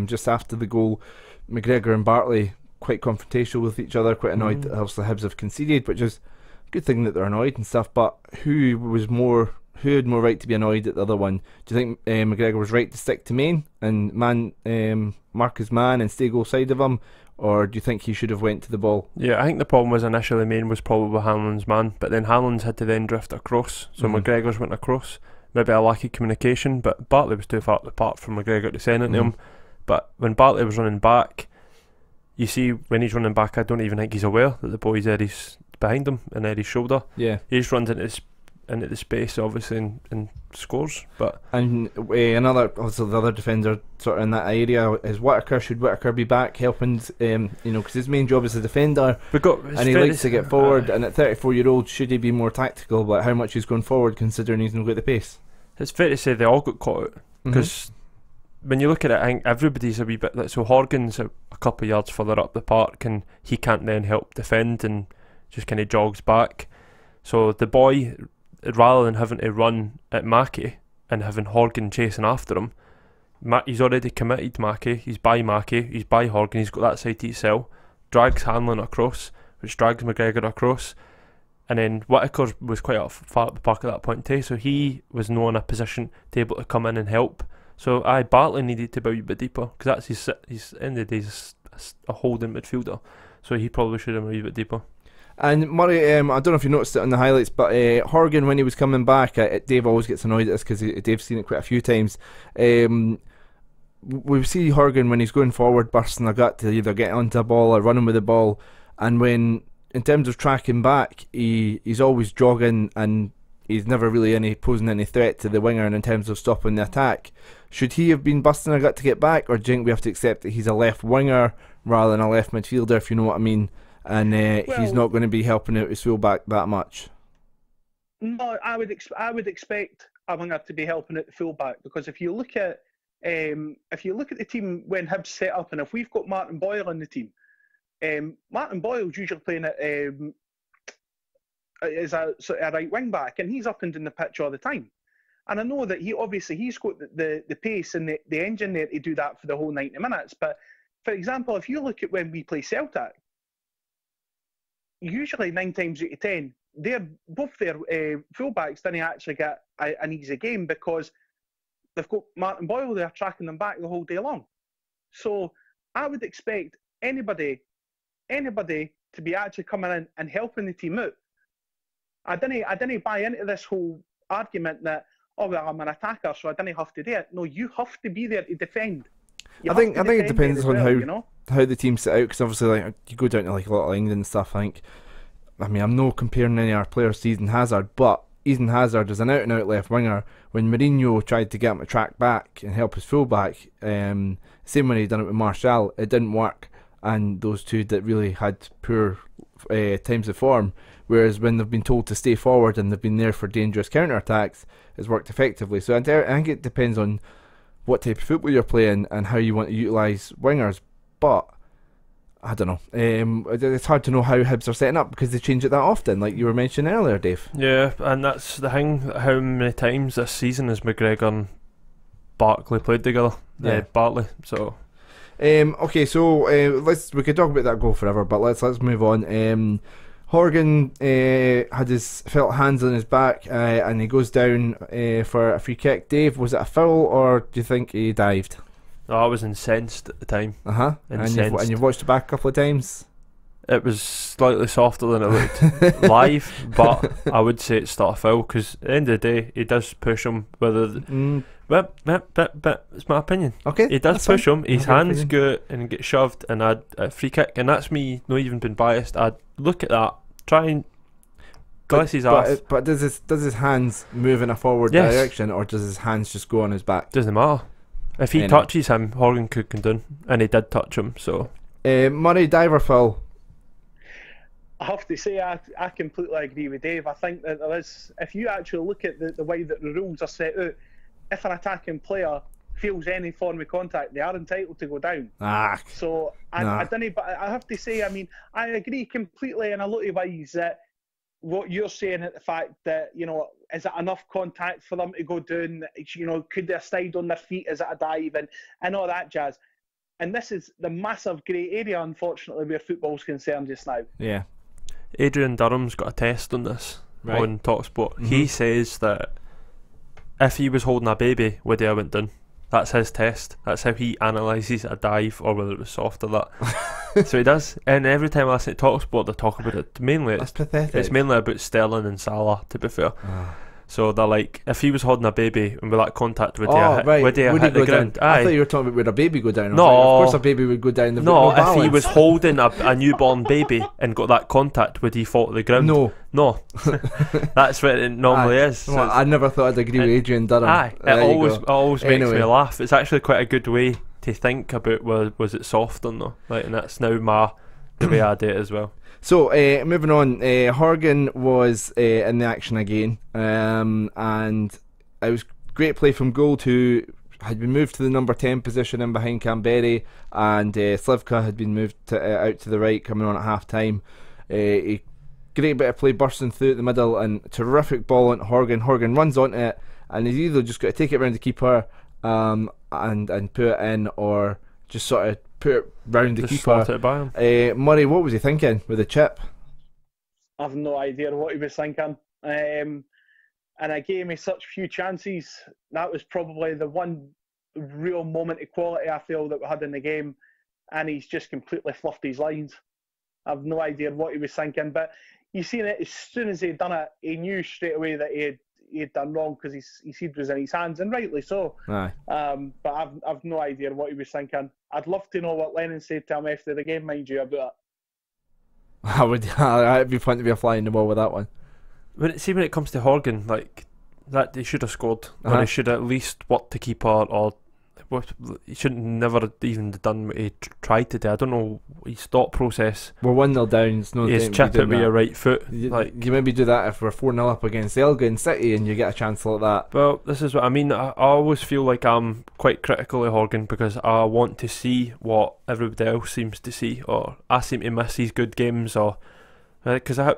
just after the goal. McGregor and Bartley quite confrontational with each other, quite annoyed that obviously Hibs have conceded, which is a good thing that they're annoyed and stuff. But who had more right to be annoyed at the other one? Do you think McGregor was right to stick to Main and mark his man and stay goal side of him? Or do you think he should have went to the ball? Yeah, I think the problem was initially Main was probably Hanlon's man, but then Hanlon's had to then drift across, so McGregor's went across. Maybe a lack of communication, but Bartley was too far apart from McGregor to send it to him. But when Bartley was running back, you see when he's running back, I don't even think he's aware that the boy's Eddie's behind him and Eddie's shoulder. Yeah, he just runs into the space, obviously, and scores. And the other defender sort of in that area is Whittaker. Should Whittaker be back helping? Because his main job is a defender, and he likes to get forward. And at 34-year-old, should he be more tactical about how much he's going forward, considering he's not got the pace? It's fair to say they all got caught out, because when you look at it, I think everybody's a wee bit like, so Horgan's a couple of yards further up the park, and he can't then help defend and just kind of jogs back. So the boy, rather than having to run at Mackie and having Horgan chasing after him, he's already committed Mackie, he's by Horgan, he's got that side to himself, drags Hanlon across, which drags McGregor across, and then Whittaker was quite far up the park at that point too, so he was not in a position to be able to come in and help. So Bartley needed to be a wee bit deeper, because that's his end of the day, he's a holding midfielder, so he probably should have been a wee bit deeper. And Murray, I don't know if you noticed it on the highlights, but Horgan, when he was coming back, Dave always gets annoyed at this because Dave's seen it quite a few times. We see Horgan when he's going forward, bursting a gut to either get onto a ball or running with the ball, and when, in terms of tracking back, he's always jogging, and he's never really posing any threat to the winger in terms of stopping the attack. Should he have been busting a gut to get back, or do you think we have to accept that he's a left winger rather than a left midfielder, if you know what I mean? And he's not going to be helping out his fullback that much. No, I would expect a winger to be helping out the fullback, because if you look at the team when Hibs set up, and if we've got Martin Boyle on the team, Martin Boyle's usually playing as a right wing back, and he's up and down the pitch all the time. And I know that he's got the pace and the engine there to do that for the whole 90 minutes. But for example, if you look at when we play Celtic, usually 9 times out of 10, both their fullbacks didn't actually get an easy game, because they've got Martin Boyle there tracking them back the whole day long. So I would expect anybody to be actually coming in and helping the team out. I didn't buy into this whole argument that, oh well, I'm an attacker, so I didn't have to do it. No, you have to be there to defend. I think it depends on how the team set out, because obviously, like, you go down to like a lot of England and stuff. I mean, I'm not comparing any of our players to Eden Hazard, but Eden Hazard is an out and out left winger. When Mourinho tried to get him to track back and help his fullback, same when he done it with Martial, it didn't work, and those two that really had poor times of form. Whereas when they've been told to stay forward and they've been there for dangerous counter attacks, it's worked effectively. So I think it depends on what type of football you're playing and how you want to utilise wingers. But I don't know. It's hard to know how Hibs are setting up because they change it that often, like you were mentioning earlier, Dave. Yeah, and that's the thing. How many times this season has McGregor and Barkley played together? Yeah, Bartley. So. Okay, so we could talk about that goal forever, but let's move on. Horgan had his felt hands on his back, and he goes down for a free kick. Dave, was it a foul, or do you think he dived? Oh, I was incensed at the time. And you've watched it back a couple of times? It was slightly softer than it looked live, but I would say it's still a foul, because at the end of the day, he does push him. But it's my opinion. Okay, he does push him. His hands go and get shoved, and a free kick, and that's me not even been biased. I'd look at that, try and glass his ass. But does his hands move in a forward direction, or does his hands just go on his back? Doesn't matter. If he touches him, Horgan could condone, and he did touch him. So Murray, diver foul. I have to say, I completely agree with Dave. I think that there is, if you actually look at the way that the rules are set out, if an attacking player feels any form of contact, they are entitled to go down. So I didn't, but I have to say, I mean, I agree completely in a lot of ways that what you're saying, at the fact that, you know, is it enough contact for them to go down? You know, could they have stayed on their feet? Is it a dive and all that jazz? And this is the massive grey area, unfortunately, where football's concerned just now. Yeah. Adrian Durham's got a test on this on TalkSport. Mm-hmm. He says that if he was holding a baby, would he have went down? That's his test. That's how he analyses a dive, or whether it was soft or that. So he does. And every time I listen to TalkSport, they talk about it. Mainly, that's pathetic. It's mainly about Sterling and Salah, to be fair. So they're like, if he was holding a baby and with that contact, would he have hit the ground? I thought you were talking about would a baby go down. No, of course a baby would go down. No, if he was holding a newborn baby and got that contact, would he fall to the ground? No. That's what it normally is. So well, I never thought I'd agree with Adrian Durham. It always makes me laugh. It's actually quite a good way to think about was it soft or no. Like, and that's now the way I do it as well. So moving on, Horgan was in the action again, and it was great play from Gould, who had been moved to the number 10 position in behind Canberra, and Slivka had been moved out to the right, coming on at half time. A great bit of play bursting through at the middle, and terrific ball on Horgan. Horgan runs onto it, and he's either just got to take it around the keeper and put it in, or just sort of put it round the keeper. Slot it by him. Murray, what was he thinking with the chip? I've no idea what he was thinking. In a game with such few chances, that was probably the one real moment of quality I feel that we had in the game, and he's just completely fluffed his lines. I've no idea what he was thinking, but you seen it as soon as he'd done it, he knew straight away that he had done wrong, because his head was in his hands, and rightly so. Aye. But I've no idea what he was thinking. I'd love to know what Lennon said to him after the game, mind you, about it. It'd be fun to be a fly in the wall with that one. When it comes to Horgan, like that, he should have scored. Or he should at least worked the keeper, or he shouldn't never even done what he tried to do. I don't know his thought process. We're 1-0 down. It's no he's chip it with your right foot. You maybe do that if we're 4-0 up against Elgin City and you get a chance like that. Well, this is what I mean. I always feel like I'm quite critical of Horgan, because I want to see what everybody else seems to see, or I seem to miss these good games, or because I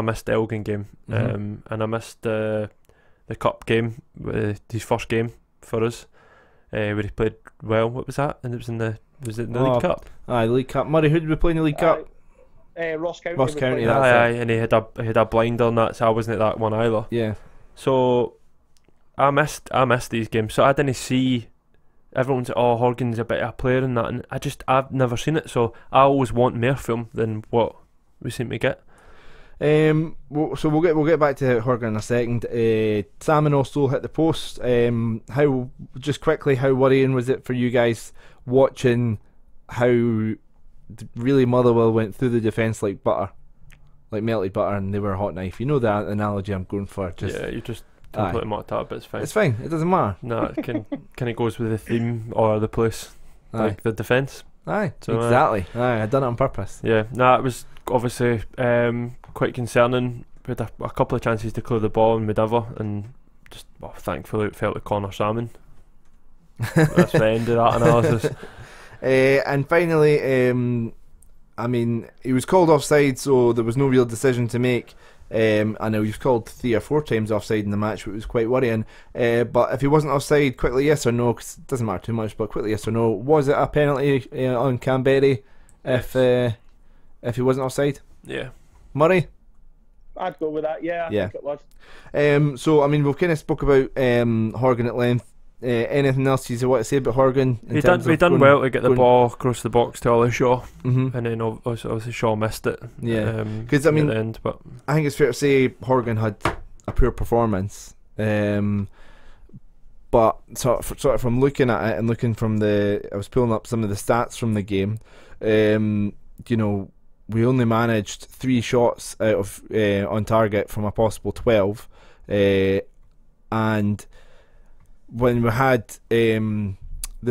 missed the Elgin game, and I missed the cup game, his first game for us. Where he played well. What was that? And it was in the League Cup. Aye, League Cup. Murray, who did we play in the League Cup? Ross County. Ross County. Aye, and he had a blinder on that, so I wasn't at that one either. Yeah. So I missed these games. So I didn't see everyone say, "Oh, Horgan's a better player than that," and I've never seen it. So I always want more film than what we seem to get. So we'll get back to Horgan in a second. Salmon also hit the post. How worrying was it for you guys watching how really Motherwell went through the defence like butter, like melted butter, and they were a hot knife? You know the analogy I'm going for. Yeah, you just completely mocked up, but it's fine. It's fine. It doesn't matter. No, it kind of goes with the theme or the place, like the defence. Aye, So, exactly. Aye, I done it on purpose. Yeah, no, it was obviously quite concerning. We had a couple of chances to clear the ball in Medeva, and just thankfully it fell to Connor Salmon. That's the end of that analysis. And finally, I mean, he was called offside, so there was no real decision to make. I know he was called 3 or 4 times offside in the match, which was quite worrying. But if he wasn't offside, quickly yes or no, because it doesn't matter too much, but quickly yes or no, was it a penalty on Canberry if he wasn't offside? Yeah. Murray? I'd go with that, yeah, I think it was. So, I mean, we've kind of spoke about Horgan at length. Anything else you want to say about Horgan? He done well to get the ball across the box to Ollie Shaw, and then obviously Shaw missed it. Yeah, because I mean, at the end, but I think it's fair to say Horgan had a poor performance. But sort of from looking at it and looking from I was pulling up some of the stats from the game. You know, we only managed 3 shots out of on target from a possible 12, and when we had the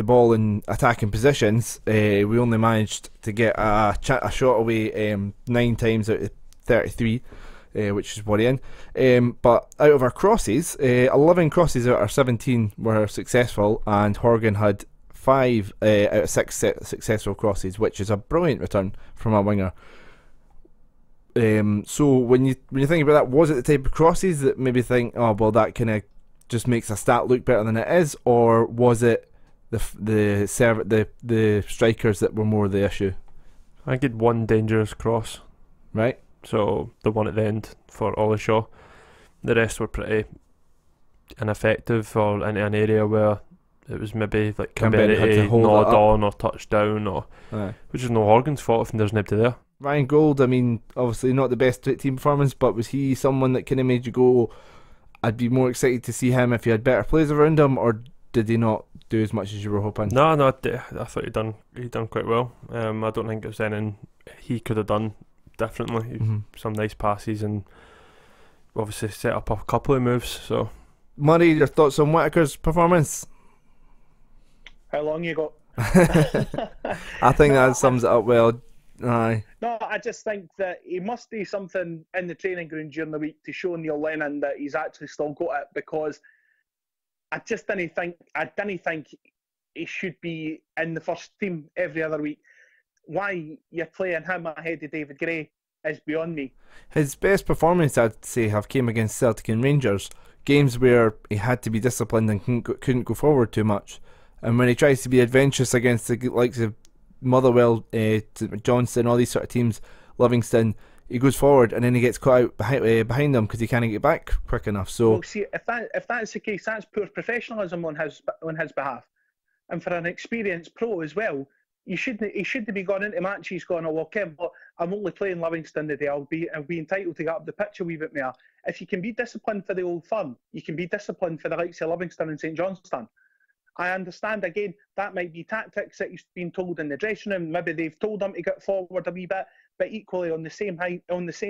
ball in attacking positions, we only managed to get a shot away 9 times out of 33, which is worrying. But out of our crosses, 11 crosses out of 17 were successful, and Horgan had 5 out of 6 successful crosses, which is a brilliant return from a winger. So when you think about that, was it the type of crosses that maybe think, oh well, that kind of just makes a stat look better than it is, or was it the strikers that were more the issue? I think he had 1 dangerous cross, right? So the one at the end for Ollie Shaw. The rest were pretty ineffective, or in an area where it was maybe like Canberra had to hold nod it up on or touchdown, or which is no Horgan's fault if there's nobody there. Ryan Gold, I mean, obviously not the best team performance, but was he someone that kind of made you go, I'd be more excited to see him if he had better players around him, or did he not do as much as you were hoping? No, I thought he'd done quite well. I don't think there's anything he could have done differently. Some nice passes, and obviously set up a couple of moves. So, Murray, your thoughts on Whittaker's performance? How long you got? I think that sums it up well. Aye. No, I just think that he must do something in the training ground during the week to show Neil Lennon that he's actually still got it, because I didn't think he should be in the first team every other week. Why you're playing him ahead of David Gray is beyond me. His best performance, I'd say, have came against Celtic and Rangers, games where he had to be disciplined and couldn't go forward too much. And when he tries to be adventurous against the likes of Motherwell, Johnston, all these sort of teams, Livingston, he goes forward and then he gets caught out behind them because he can't get back quick enough. So, well, see, if that's the case, that's poor professionalism on his behalf, and for an experienced pro as well. He shouldn't be going into matches going, oh, okay, but I'm only playing Livingston today. I'll be entitled to get up the pitch a wee bit more. If you can be disciplined for the Old Firm, you can be disciplined for the likes of Livingston and St Johnstone. I understand, again, that might be tactics that he's been told in the dressing room. Maybe they've told him to get forward a wee bit, but equally on the same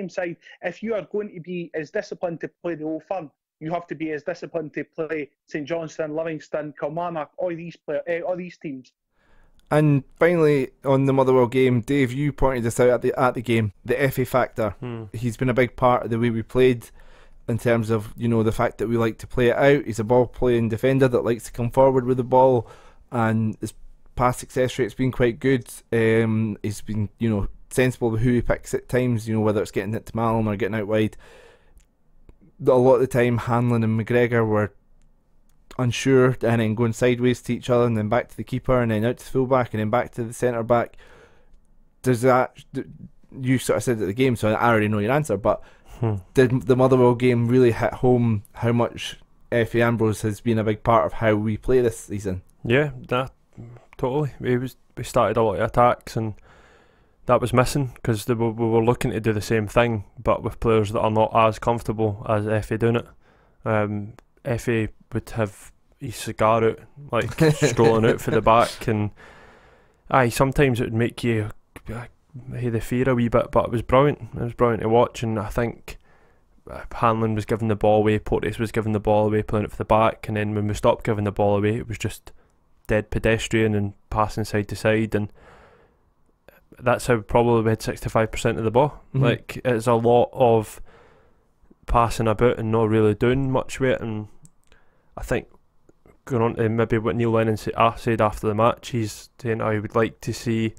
side, if you are going to be as disciplined to play the Old Firm, you have to be as disciplined to play St Johnstone, Livingston, Kilmarnock, all these teams. And finally, on the Motherwell game, Dave, you pointed this out at the game, the FA factor. He's been a big part of the way we played, in terms of, you know, the fact that we like to play it out. He's a ball playing defender that likes to come forward with the ball, and his pass success rate's been quite good. He's been, you know, sensible with who he picks at times, you know, whether it's getting it to Malin or getting out wide. A lot of the time, Hanlon and McGregor were unsure and then going sideways to each other, and then back to the keeper, and then out to the fullback, and then back to the centre back. Does that, you sort of said at the game, so I already know your answer, but did the Motherwell game really hit home how much Effie Ambrose has been a big part of how we play this season? Yeah, totally. We started a lot of attacks, and that was missing, because we were looking to do the same thing, but with players that are not as comfortable as Effie doing it. Effie would have his cigar out, like strolling out for the back, and sometimes it would make you the fear a wee bit, but it was brilliant. It was brilliant to watch, and I think Hanlon was giving the ball away, Porteous was giving the ball away, playing it for the back, and then when we stopped giving the ball away, it was just dead pedestrian and passing side to side, and that's how probably we had 65% of the ball. Like, it's a lot of passing about and not really doing much with it. And I think, going on to maybe what Neil Lennon said after the match, he's saying I would like to see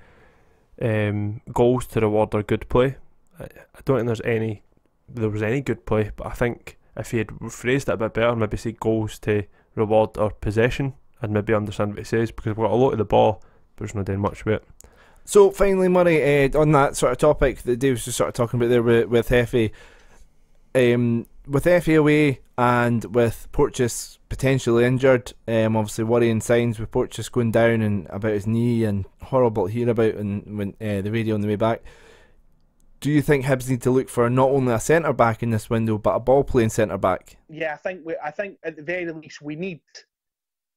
goals to reward our good play. I don't think there was any good play, but I think if he had phrased it a bit better, maybe say goals to reward our possession, I'd maybe understand what he says, because we've got a lot of the ball, but there's not doing much with it. So finally, Murray, on that sort of topic that Dave was just sort of talking about there with Effie, with Effie away and with Porteous potentially injured, obviously worrying signs with Porteous going down and about his knee, and horrible to hear about, and when the radio on the way back. Do you think Hibs need to look for not only a centre back in this window, but a ball playing centre back? Yeah, I think at the very least we need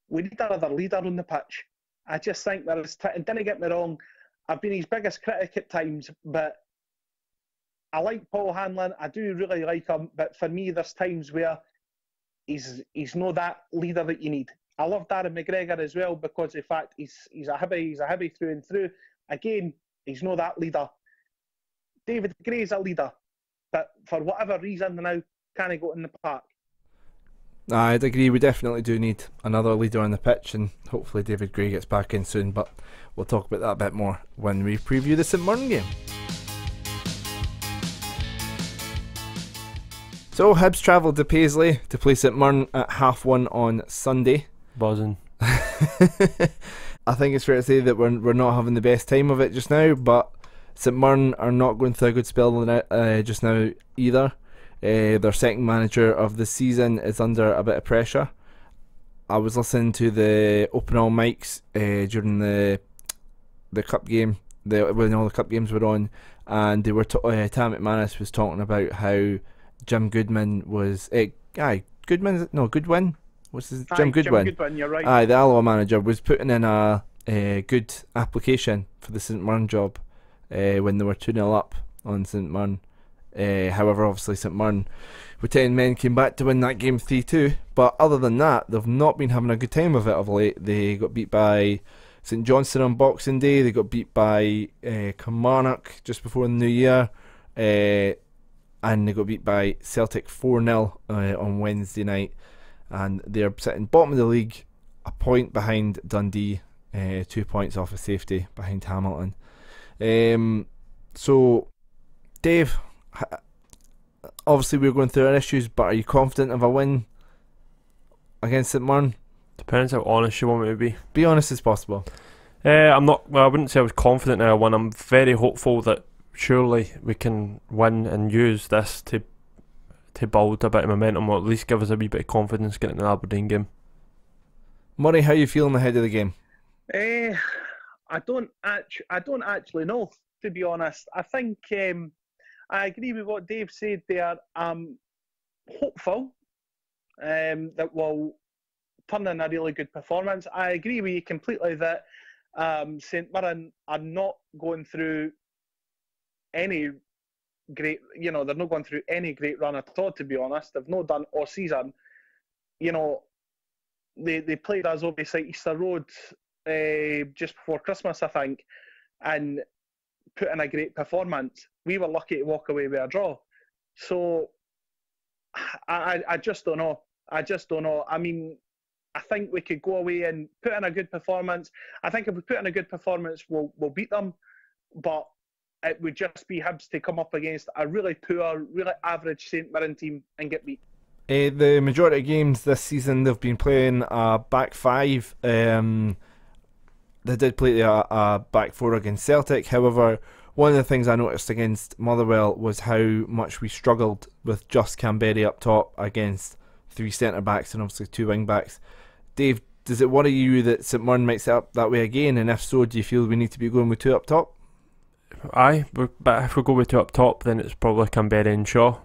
another leader on the pitch. I just think there is, and don't get me wrong, I've been his biggest critic at times, but I like Paul Hanlon. I do really like him, but for me, there's times where he's not that leader that you need. I love Darren McGregor as well, because in fact he's a Hibby through and through. Again, he's not that leader. David Gray's a leader, but for whatever reason now can't go in the park. I'd agree, we definitely do need another leader on the pitch, and hopefully David Gray gets back in soon, but we'll talk about that a bit more when we preview the St Mirren game. So Hibs travelled to Paisley to play St Mirren at 1:30 on Sunday. Buzzing. I think it's fair to say that we're not having the best time of it just now, but St Mirren are not going through a good spell just now either. Their second manager of the season is under a bit of pressure. I was listening to the open all mics during the cup game, when all the cup games were on, and they were Tam McManus was talking about how Jim Goodwin was Goodwin. What's his Jim Goodwin? Jim Goodwin, you're right. The Alloa manager was putting in a good application for the St Mirren job when they were 2-0 up on St Mirren. However, obviously St Mirren with 10 men came back to win that game 3-2, but other than that, they've not been having a good time of it of late. They got beat by St Johnstone on Boxing Day, they got beat by Kilmarnock just before the New Year, and they got beat by Celtic 4-0 on Wednesday night, and they're sitting bottom of the league, a point behind Dundee, 2 points off of safety behind Hamilton. So Dave, obviously we're going through our issues, but are you confident of a win against St Mirren? Depends how honest you want me to be. Be honest as possible. I'm not. Well, I wouldn't say I was confident in a win. I'm very hopeful that surely we can win and use this to build a bit of momentum, or at least give us a wee bit of confidence getting the Aberdeen game. Murray, how are you feeling ahead of the game? I don't actually know, to be honest. I think I agree with what Dave said there. I'm hopeful that we'll turn in a really good performance. I agree with you completely that St Mirren are not going through any great, they're not going through any great run at all, to be honest. They've not done all season. They played us obviously Easter Road just before Christmas, I think, and put in a great performance. We were lucky to walk away with a draw. So I just don't know. I mean, I think we could go away and put in a good performance. I think if we put in a good performance, we'll beat them. But it would just be Hibs to come up against a really poor, really average St Mirren team and get beat. The majority of games this season, they've been playing a back five. They did play a back four against Celtic. However, one of the things I noticed against Motherwell was how much we struggled with just Canberra up top against three centre backs and obviously two wing backs. Dave, does it worry you that St Mirren might set up that way again? And if so, do you feel we need to be going with two up top? but if we go with two up top, then it's probably Canberra and Shaw,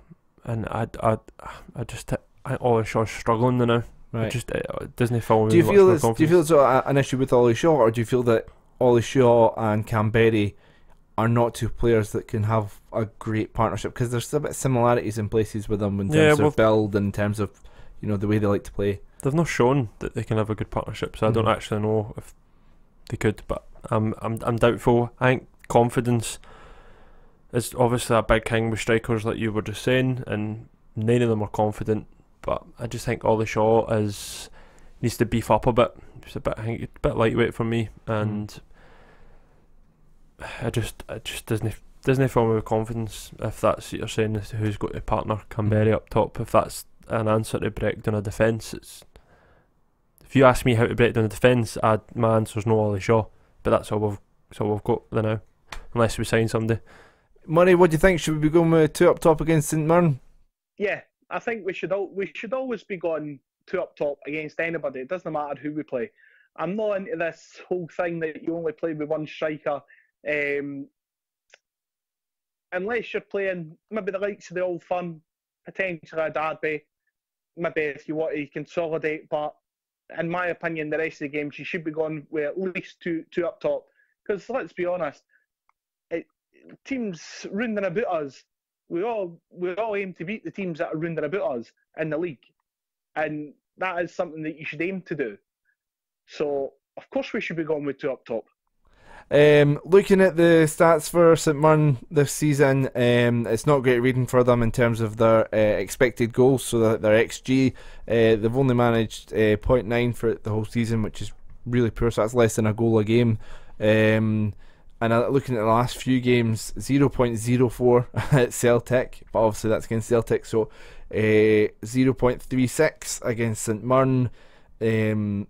and I think Ollie Shaw's struggling now. Right. It doesn't fill me. Do you with feel much it's more do you feel it's an issue with Ollie Shaw, or do you feel that Ollie Shaw and Canberra are not two players that can have a great partnership? Because there's a bit of similarities in places with them in terms of build, in terms of the way they like to play. They've not shown that they can have a good partnership, so I don't actually know if they could. But I'm doubtful. I think confidence is obviously a big thing with strikers, like you were just saying, and none of them are confident. But I just think Ollie Shaw needs to beef up a bit. It's a bit lightweight for me, and I just doesn't fill me with confidence. If that's what you're saying, as to who's got to partner Canberra up top, if that's an answer to break down a defence, if you ask me how to break down a defence, my answer's no Ollie Shaw. But that's all we've got there now, unless we sign somebody. Murray, what do you think? Should we be going with two up top against St Mirren? Yeah, I think we should always be going two up top against anybody. It doesn't matter who we play. I'm not into this whole thing that you only play with one striker. Unless you're playing maybe the likes of the Old Firm, potentially a Derby, maybe if you want to consolidate. But in my opinion, the rest of the games you should be going with at least two up top. Because let's be honest, teams rounding about us, we all aim to beat the teams that are rounding about us in the league, and that is something that you should aim to do. So of course we should be going with two up top. Looking at the stats for St Mirren this season, it's not great reading for them in terms of their expected goals, so their XG. They've only managed 0.9 for the whole season, which is really poor, so that's less than a goal a game. And looking at the last few games, 0.04 at Celtic, but obviously that's against Celtic, so 0.36 against St Mirren. Looking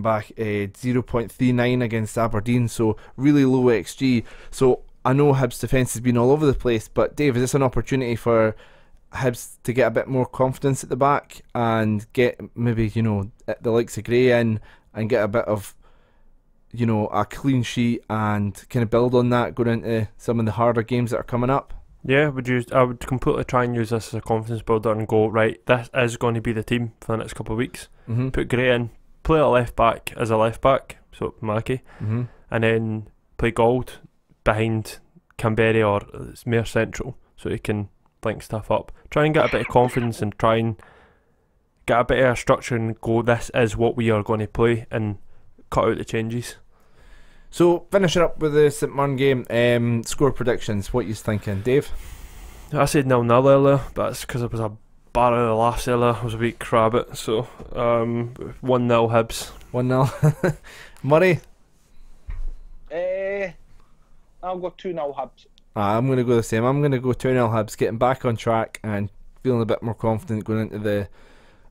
back, 0.39 against Aberdeen, so really low XG. So I know Hibs' defence has been all over the place, but Dave, is this an opportunity for Hibs to get a bit more confidence at the back and get maybe the likes of Gray in and get a bit of a clean sheet and kind of build on that going into some of the harder games that are coming up? Yeah, I would completely try and use this as a confidence builder and go, right, this is going to be the team for the next couple of weeks. Put Gray in, play a left back as a left back, so Mackie, and then play Gold behind Canberra or Mirren Central, so he can link stuff up. Try and get a bit of confidence and try and get a bit of a structure and go, this is what we are going to play, and cut out the changes. So finishing up with the St Mirren game, score predictions. What are you thinking, Dave? I said 0-0 earlier, but it's because it was a bar of the laughs earlier. I was a bit crabbit, so 1-0 Hibs. 1-0. Murray? I'll go 2-0 Hibs. I'm going to go the same. I'm going to go 2-0 Hibs, getting back on track and feeling a bit more confident going into the...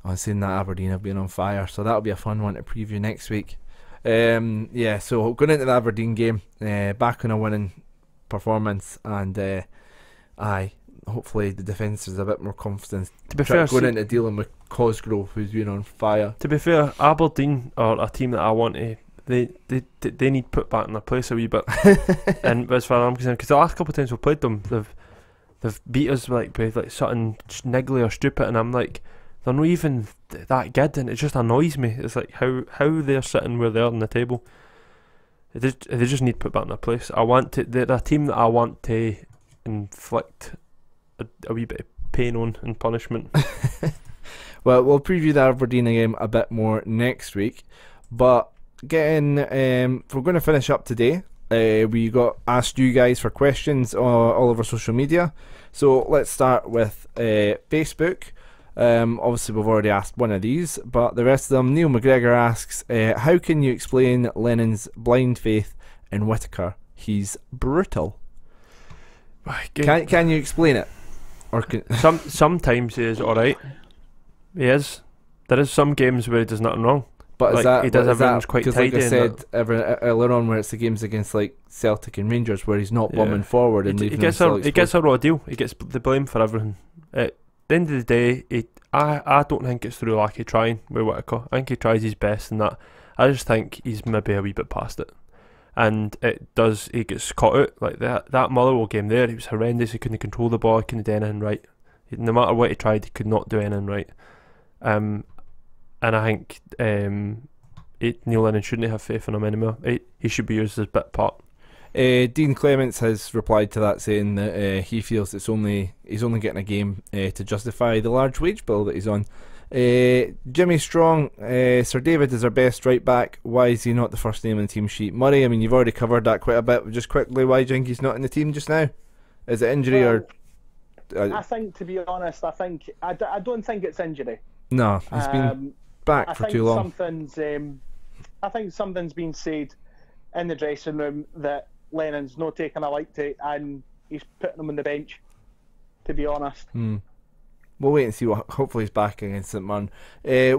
I'm saying that Aberdeen have been on fire, so that'll be a fun one to preview next week. So going into the Aberdeen game, back on a winning performance, and hopefully the defence is a bit more confident. To be fair, going into dealing with Cosgrove, who's been on fire. To be fair, Aberdeen are a team that I want to. They need put back in their place a wee bit. And as far as I'm concerned, because the last couple of times we've played them, they've beat us with something niggly or stupid, and I'm like, they're not even that good, and it just annoys me. It's like how they're sitting where they are on the table. They just need put back in their place. They're a team that I want to inflict a wee bit of pain on and punishment. Well, we'll preview the Aberdeen game a bit more next week, but if we're going to finish up today, we got asked you guys for questions all over social media. So let's start with Facebook. Obviously we've already asked one of these, but the rest of them. Neil McGregor asks, how can you explain Lennon's blind faith in Whittaker? He's brutal. Can you explain it? Or sometimes he is alright. He is. There is some games where he does nothing wrong. But is that, he does everything's quite tidy. Like I said earlier on, where it's the games against like Celtic and Rangers where he's not bombing forward and he gets a raw deal. He gets the blame for everything. At the end of the day, I don't think it's through lack of trying with Whittaker. I think he tries his best in that. I just think he's maybe a wee bit past it. and he gets caught out. Like that Motherwell game there, it was horrendous. He couldn't control the ball, he couldn't do anything right. No matter what he tried, he could not do anything right. And I think Neil Lennon shouldn't have faith in him anymore. He should be used as bit part. Dean Clements has replied to that, saying that he feels he's only getting a game to justify the large wage bill that he's on. Jimmy Strong, Sir David is our best right back. Why is he not the first name on the team sheet? Murray, I mean, you've already covered that quite a bit. Just quickly, why do you think he's not in the team just now? Is it injury or? I think, to be honest, I don't think it's injury. No, he's been back for too long. I think something's been said in the dressing room that Lennon's not taking a like to, and he's putting him on the bench, to be honest. We'll wait and see what. Hopefully he's back against St Mirren.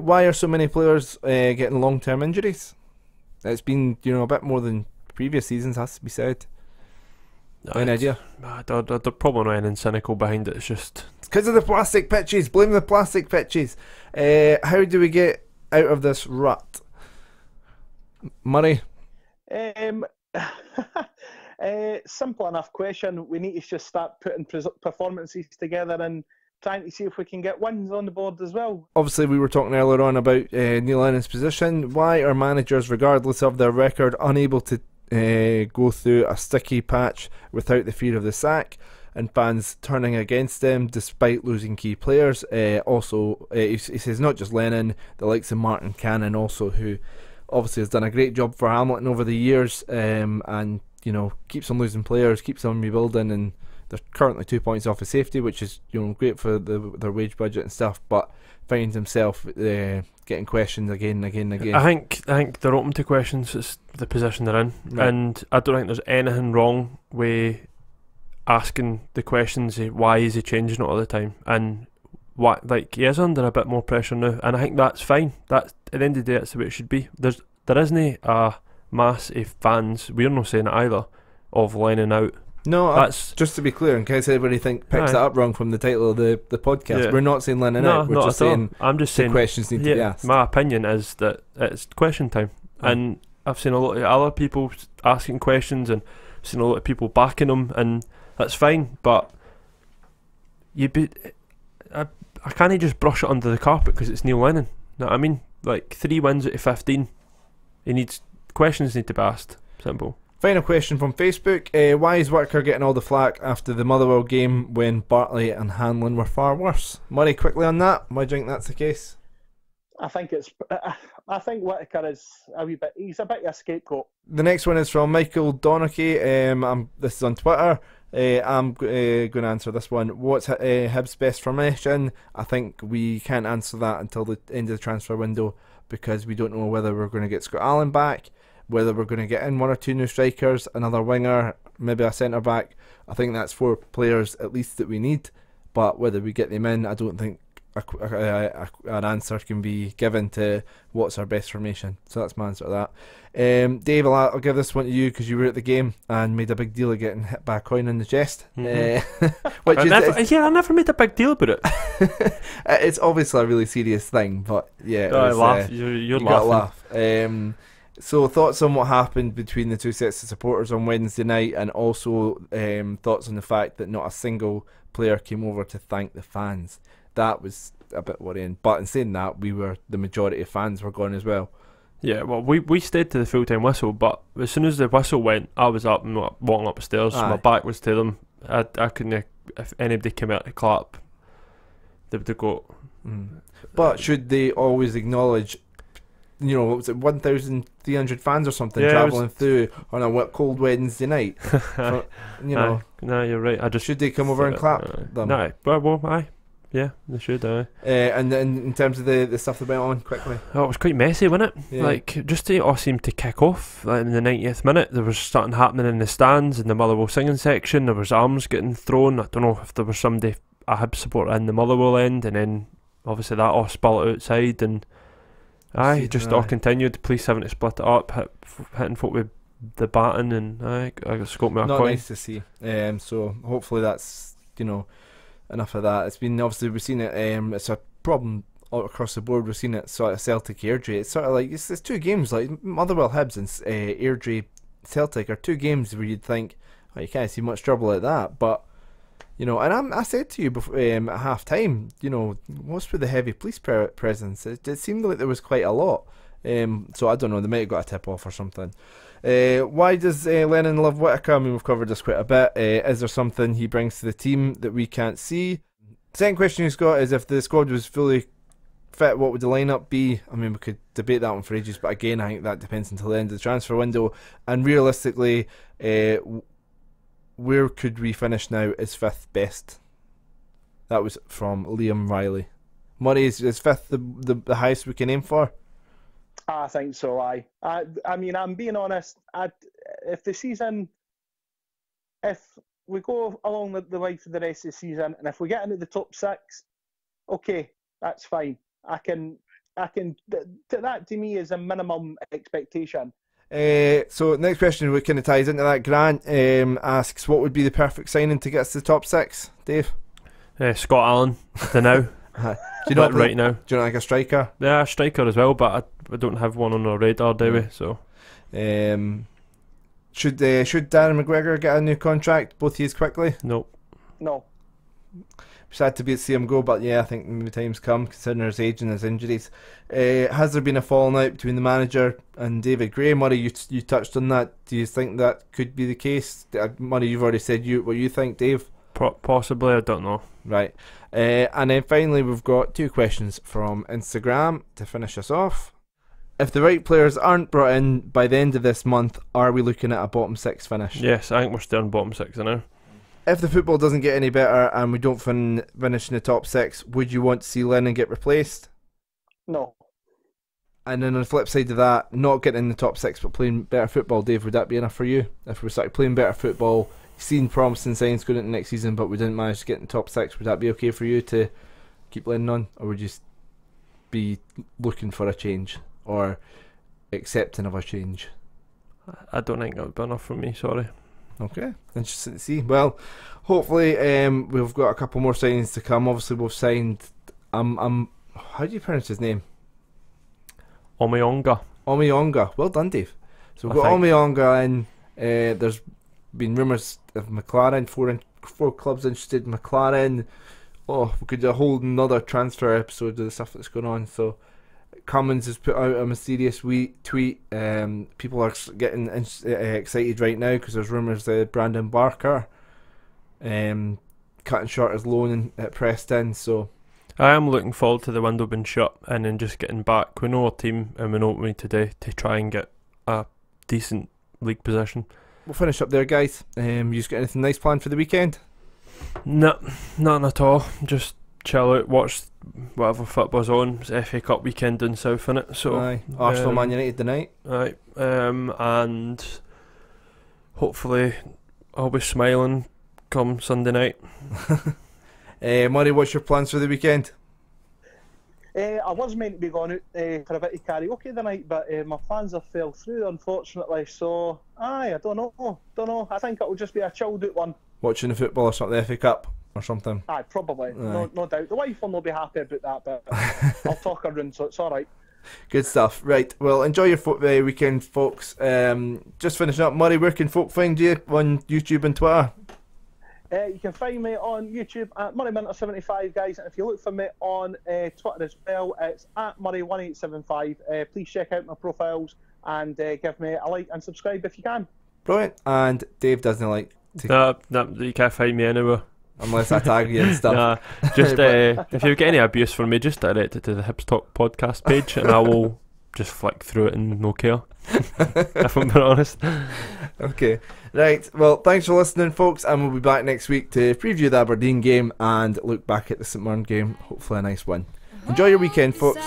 Why are so many players getting long-term injuries? It's been, a bit more than previous seasons, has to be said. Any idea? They're probably not anything cynical behind it. It's just because of the plastic pitches. Blame the plastic pitches. How do we get out of this rut? Murray? Simple enough question. We need to just start putting performances together and trying to see if we can get wins on the board as well. Obviously, we were talking earlier on about Neil Lennon's position. Why are managers, regardless of their record, unable to go through a sticky patch without the fear of the sack and fans turning against them despite losing key players? Also, he says not just Lennon, the likes of Martin Cannon also, who obviously has done a great job for Hamilton over the years, and keeps on losing players, keeps on rebuilding, and they're currently 2 points off of safety, which is great for their wage budget and stuff, but finds himself getting questioned again and again and again. I think they're open to questions. It's the position they're in, right. And I don't think there's anything wrong with asking the questions. Why is he changing it all the time? And what, like, he is under a bit more pressure now, and I think that's fine. That at the end of the day, that's the way it should be. There isn't a mass of fans. We're not saying it either of Lennon out. No, that's just to be clear, in case anybody picks that up wrong from the title of the podcast. Yeah. We're not saying Lennon out. We're just saying I'm just saying questions need to be asked. My opinion is that it's question time, and I've seen a lot of other people asking questions, and seen a lot of people backing them, and that's fine. But I can't just brush it under the carpet because it's Neil Lennon. You know what I mean? Like 3 wins out of 15. Questions need to be asked. Simple. Final question from Facebook. Why is Whittaker getting all the flack after the Motherwell game when Bartley and Hanlon were far worse? Murray, quickly on that. Why do you think that's the case? I think Whittaker is he's a bit of a scapegoat. The next one is from Michael Donachie. This is on Twitter. I'm going to answer this one. What's Hibs' best formation? I think we can't answer that until the end of the transfer window, because we don't know whether we're going to get Scott Allen back, whether we're going to get in 1 or 2 new strikers, another winger, maybe a centre back. I think that's 4 players at least that we need, but whether we get them in, I don't think an answer can be given to what's our best formation. So that's my answer to that. Dave, I'll give this one to you because you were at the game and made a big deal of getting hit by a coin in the chest. I never made a big deal about it. It's obviously a really serious thing, but yeah, you're laughing. So thoughts on what happened between the 2 sets of supporters on Wednesday night, and also thoughts on the fact that not a single player came over to thank the fans. That was a bit worrying, but in saying that, the majority of fans were gone as well. Yeah, well, we stayed to the full-time whistle, but as soon as the whistle went, I was up and walking up the stairs. My back was to them. I couldn't. If anybody came out to clap, they would have got. But should they always acknowledge? What was it, 1,300 fans or something travelling through on a cold Wednesday night? No, you're right. Should they come over and clap them? No, aye. Yeah, they should. And then in terms of the stuff that went on, quickly. Oh, it was quite messy, wasn't it? Yeah. Like, just it all seemed to kick off in the 90th minute. There was something happening in the stands, in the Motherwell singing section. There was arms getting thrown. I don't know if there was somebody, a Hibs supporter in the Motherwell end, and then obviously that all spilled outside, and all continued. The police having to split it up, hitting folk with the baton, and I got scoped me a coin. Not nice to see. So hopefully that's enough of that. It's been, obviously we've seen it. It's a problem all across the board. We've seen it sort of Celtic Airdrie. It's sort of like it's 2 games like Motherwell Hibs and Airdrie Celtic are 2 games where you'd think, oh, you can't see much trouble at that. But, you know, and I said to you before, at half time, you know, what's with the heavy police presence? It seemed like there was quite a lot. So I don't know, they might have got a tip off or something. Why does Lennon love Whittaker? I mean, we've covered this quite a bit. Is there something he brings to the team that we can't see? Second question he's got is, if the squad was fully fit, what would the lineup be? I mean, we could debate that one for ages, but again, I think that depends until the end of the transfer window. And realistically, where could we finish now as 5th best? That was from Liam Riley. Murray, is 5th the highest we can aim for? I think so. I mean, I'm being honest. If we go along the way for the rest of the season, and if we get into the top 6, okay, that's fine. I can. That to me is a minimum expectation. So next question, what kind of ties into that. Grant asks, what would be the perfect signing to get us to the top 6? Dave? Scott Allen to now. Do you not right now? Do you not like a striker? Yeah, a striker as well, but I don't have one on our radar, do we? So, should Darren McGregor get a new contract? Both of you quickly? No. Sad to see him go, but yeah, I think maybe time's come considering his age and his injuries. Has there been a falling out between the manager and David Gray? Murray, you touched on that. Do you think that could be the case? Murray, you've already said what you think, Dave. Possibly, I don't know. Right. And then finally, we've got 2 questions from Instagram to finish us off. If the right players aren't brought in by the end of this month, are we looking at a bottom 6 finish? Yes, I think we're still in bottom 6 now. If the football doesn't get any better and we don't finish in the top 6, would you want to see Lennon get replaced? No. And then on the flip side of that, not getting in the top 6 but playing better football, Dave, would that be enough for you? If we started playing better football, seen promising signs going into next season, but we didn't manage to get in the top 6, would that be okay for you to keep Lennon on? Or would you be looking for a change or accepting of a change? I don't think that would be enough for me, sorry. Okay, interesting to see. Well, hopefully we've got a couple more signings to come. Obviously we've signed how do you pronounce his name? Omiyonga. Well done, Dave. So we've got Omiyonga in. There's been rumours of McLaren, four clubs interested in McLaren. Oh, we could do a whole another transfer episode of the stuff that's going on. So Cummins has put out a mysterious tweet. People are getting excited right now because there's rumours that Brandon Barker cutting short his loan at Preston. So I am looking forward to the window being shut and then just getting back. We know our team and we know what we need to do to try and get a decent league position. We'll finish up there, guys. You just got anything nice planned for the weekend? No, none at all. Just chill out, watch whatever football's on. It's FA Cup weekend in South, innit? So aye. Arsenal Man United tonight. Aye. And hopefully I'll be smiling come Sunday night. Murray, what's your plans for the weekend? I was meant to be going out for a bit of karaoke tonight, but my plans have fell through, unfortunately. So, I don't know. I think it'll just be a chilled out one. Watching the football or something, the FA Cup or something? Aye, probably. Aye. No doubt. The wife will not be happy about that, but I'll talk her in, so it's alright. Good stuff. Right, well, enjoy your weekend, folks. Just finishing up, Murray, where can folk find you on YouTube and Twitter? You can find me on YouTube at MurrayMinter75, guys, and if you look for me on Twitter as well, it's at Murray1875. Please check out my profiles and give me a like and subscribe if you can. Brilliant. And Dave doesn't like to... No, you can't find me anywhere. Unless I tag you and stuff. Nah, just if you get any abuse from me, just direct it to the Hibs Talk podcast page and I will just flick through it and no care. If I'm being honest. Okay. Right, well, thanks for listening, folks, and we'll be back next week to preview the Aberdeen game and look back at the St Mirren game. Hopefully a nice win. Enjoy your weekend, folks.